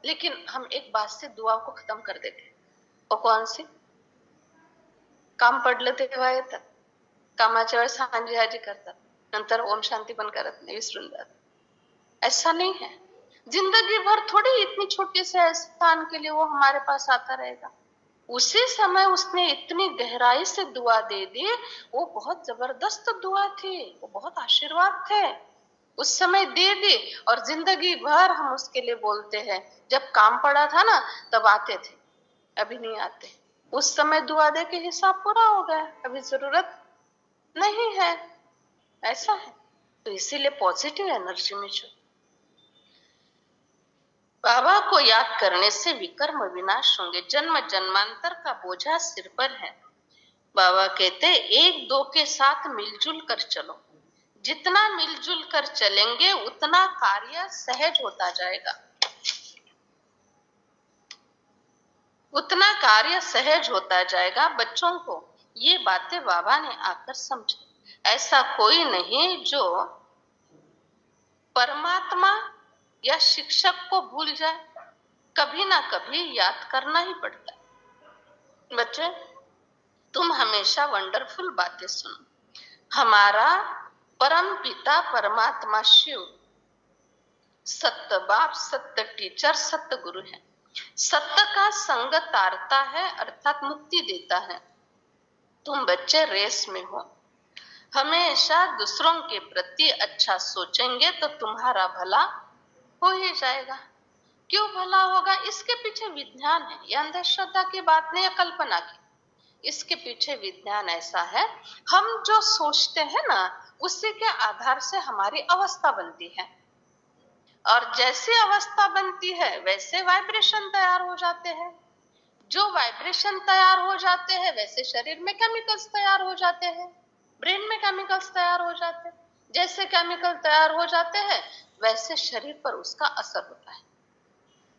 लेकिन हम एक बात से दुआ को खत्म कर देते। और कौन सी? काम पडलं तेव्हा येतात, कामाच्या वेळेस हांजी हाजी करतात, नंतर ओम शांति पण करत नाही, विसरून जातात। ऐसा नहीं है। जिंदगी भर थोड़ी इतनी छोटी से एहसान के लिए वो हमारे पास आता रहेगा। उसी समय उसने इतनी गहराई से दुआ दे दी, वो बहुत जबरदस्त दुआ थी, वो बहुत आशीर्वाद थे, उस समय दे दी। और जिंदगी भर हम उसके लिए बोलते हैं, जब काम पड़ा था ना तब आते थे, अभी नहीं आते। उस समय दुआ दे के हिसाब पूरा हो गया, अभी जरूरत नहीं है। ऐसा है। तो इसीलिए पॉजिटिव एनर्जी में जो बाबा को याद करने से विकर्म विनाश होंगे, जन्म जन्मांतर का बोझा सिर पर है। बाबा कहते 1-2 के साथ मिलजुल कर चलो, जितना मिलजुल कर चलेंगे उतना कार्य सहज होता जाएगा, उतना कार्य सहज होता जाएगा। बच्चों को ये बातें बाबा ने आकर समझाई। ऐसा कोई नहीं जो परमात्मा या शिक्षक को भूल जाए, कभी ना कभी याद करना ही पड़ता है। बच्चे, तुम हमेशा वंडरफुल बातें सुनो। हमारा परम पिता परमात्मा शिव सत्य बाप, सत्य टीचर, सत्य गुरु है। सत्य का संग तारता है, अर्थात मुक्ति देता है। तुम बच्चे रेस में हो, हमेशा दूसरों के प्रति अच्छा सोचेंगे तो तुम्हारा भला हो ही जाएगा। क्यों भला होगा? इसके पीछे विज्ञान है। यह अंधश्रद्धा की बात नहीं है, कल्पना की। इसके पीछे विज्ञान ऐसा है, हम जो सोचते हैं ना, उसी के आधार से हमारी अवस्था बनती है। और जैसी अवस्था बनती है वैसे वाइब्रेशन तैयार हो जाते हैं। जो वाइब्रेशन तैयार हो जाते हैं वैसे शरीर में केमिकल्स तैयार हो जाते हैं, ब्रेन में केमिकल्स तैयार हो जाते हैं। जैसे केमिकल तैयार हो जाते हैं वैसे शरीर पर उसका असर होता है।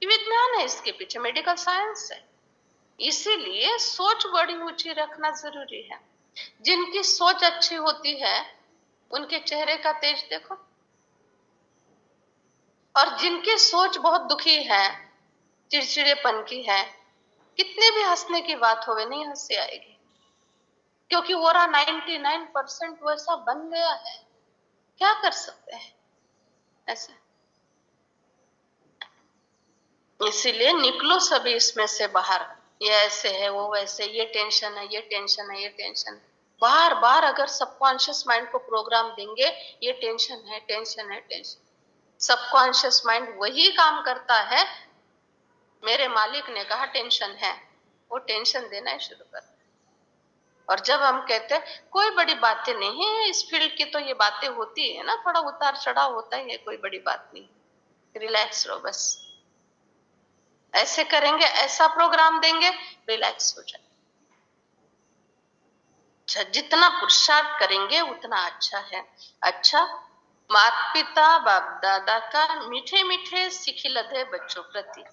विज्ञान है इसके पीछे, मेडिकल साइंस है। इसीलिए सोच बड़ी ऊंची रखना जरूरी है। जिनकी सोच अच्छी होती है उनके चेहरे का तेज देखो, और जिनकी सोच बहुत दुखी है, चिड़चिड़ेपन की है, कितने भी हंसने की बात होवे नहीं हंसी आएगी, क्योंकि वो 99% वैसा बन गया है। क्या कर सकते हैं ऐसा। इसीलिए निकलो सभी इसमें से बाहर। ये ऐसे है, वो वैसे, ये टेंशन है, ये टेंशन है, ये टेंशन है। बार बार अगर सबकॉन्शियस माइंड को प्रोग्राम देंगे, ये टेंशन है, टेंशन है, टेंशन। सबकॉन्शियस माइंड वही काम करता है, मेरे मालिक ने कहा टेंशन है, वो टेंशन देना ही शुरू करता है। और जब हम कहते हैं कोई बड़ी बातें नहीं है, इस फील्ड की तो ये बातें होती है ना, थोड़ा उतार चढ़ाव होता ही है, कोई बड़ी बात नहीं, रिलैक्स रहो बस। ऐसे करेंगे, ऐसा प्रोग्राम देंगे, रिलैक्स हो जाए। जितना पुरुषार्थ करेंगे उतना अच्छा है। अच्छा, माता पिता बाप दादा का मीठे मीठे सिखिलधे बच्चों प्रति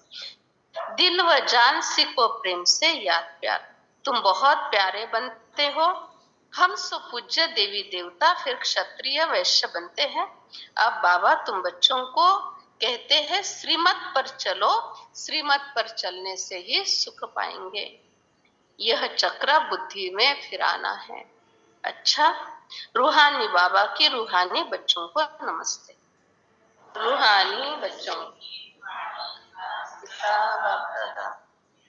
दिल व जान सिको प्रेम से याद प्यार। तुम बहुत प्यारे बनते हो, हम सुपूज्य देवी देवता फिर क्षत्रिय वैश्य बनते हैं। अब बाबा तुम बच्चों को कहते हैं श्रीमत पर चलो, श्रीमत पर चलने से ही सुख पाएंगे। यह चक्र बुद्धि में फिराना है। अच्छा, रूहानी बाबा की रूहानी बच्चों को नमस्ते। रूहानी बच्चों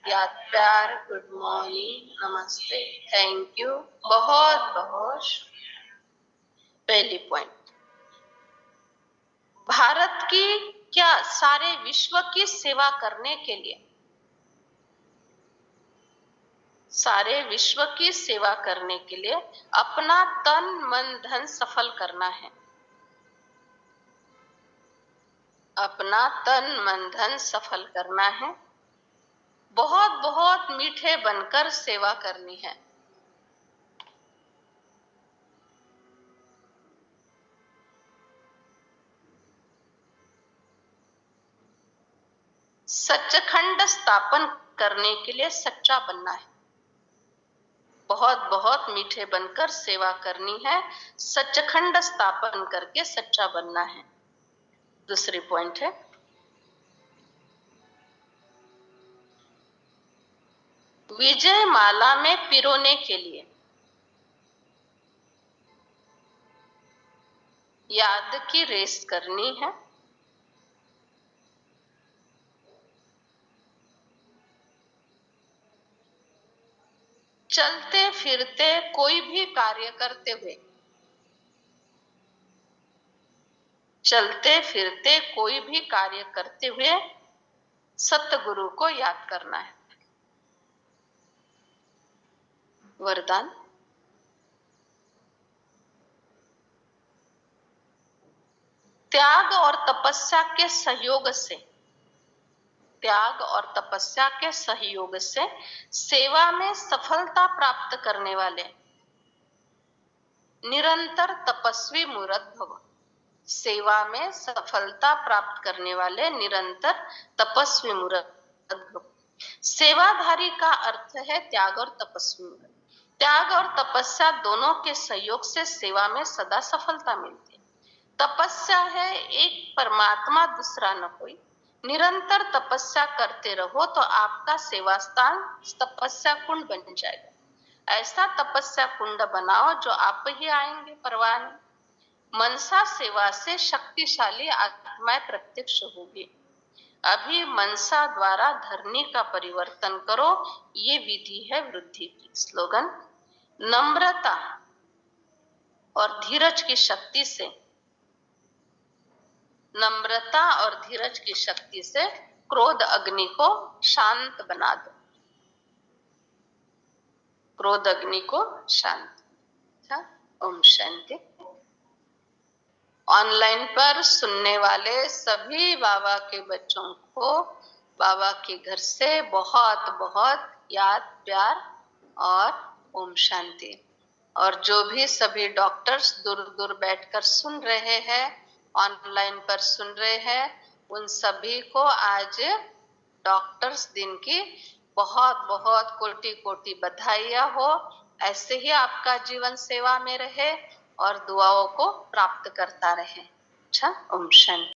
याद प्यार, गुड मॉर्निंग, नमस्ते, थैंक यू, बहुत बहुत। पहली पॉइंट, भारत की क्या सारे विश्व की सेवा करने के लिए, सारे विश्व की सेवा करने के लिए अपना तन मन धन सफल करना है। अपना तन मन धन सफल करना है, बहुत बहुत मीठे बनकर सेवा करनी है। सचखंड स्थापन करने के लिए सच्चा बनना है। बहुत बहुत मीठे बनकर सेवा करनी है, सचखंड स्थापन करके सच्चा बनना है। दूसरी पॉइंट है, विजय माला में पिरोने के लिए याद की रेस करनी है। चलते फिरते कोई भी कार्य करते हुए, चलते फिरते कोई भी कार्य करते हुए सतगुरु को याद करना है। वरदान, त्याग और तपस्या के सहयोग से, त्याग और तपस्या के सहयोग से सेवा में सफलता प्राप्त करने वाले निरंतर तपस्वी मूर्त भव। सेवा में सफलता प्राप्त करने वाले निरंतर तपस्वी मूर्त भव। सेवाधारी का अर्थ है त्याग और तपस्वी। त्याग और तपस्या दोनों के सहयोग से सेवा में सदा सफलता मिलती है। तपस्या है एक परमात्मा, दूसरा न कोई। निरंतर तपस्या करते रहो तो आपका सेवा स्थान तपस्या कुंड बन जाएगा। ऐसा तपस्या कुंड बनाओ जो आप ही आएंगे, परवाह नहीं। मनसा सेवा से शक्तिशाली आत्माएं प्रत्यक्ष होगी। अभी मनसा द्वारा धरनी का परिवर्तन करो, ये विधि है वृद्धि की। स्लोगन, नम्रता और धीरज की शक्ति से, नम्रता और धीरज की शक्ति से क्रोध अग्नि को शांत बना दो। क्रोध अग्नि को शांत। अच्छा, ओम शांति। ऑनलाइन पर सुनने वाले सभी बाबा के बच्चों को बाबा के घर से बहुत बहुत याद प्यार और ओम शांति। और जो भी सभी डॉक्टर्स दूर दूर बैठकर सुन रहे हैं, ऑनलाइन पर सुन रहे हैं, उन सभी को आज डॉक्टर्स दिन की बहुत बहुत कोटि कोटि बधाइयां हो। ऐसे ही आपका जीवन सेवा में रहे और दुआओं को प्राप्त करता रहे। अच्छा, ओम शांति।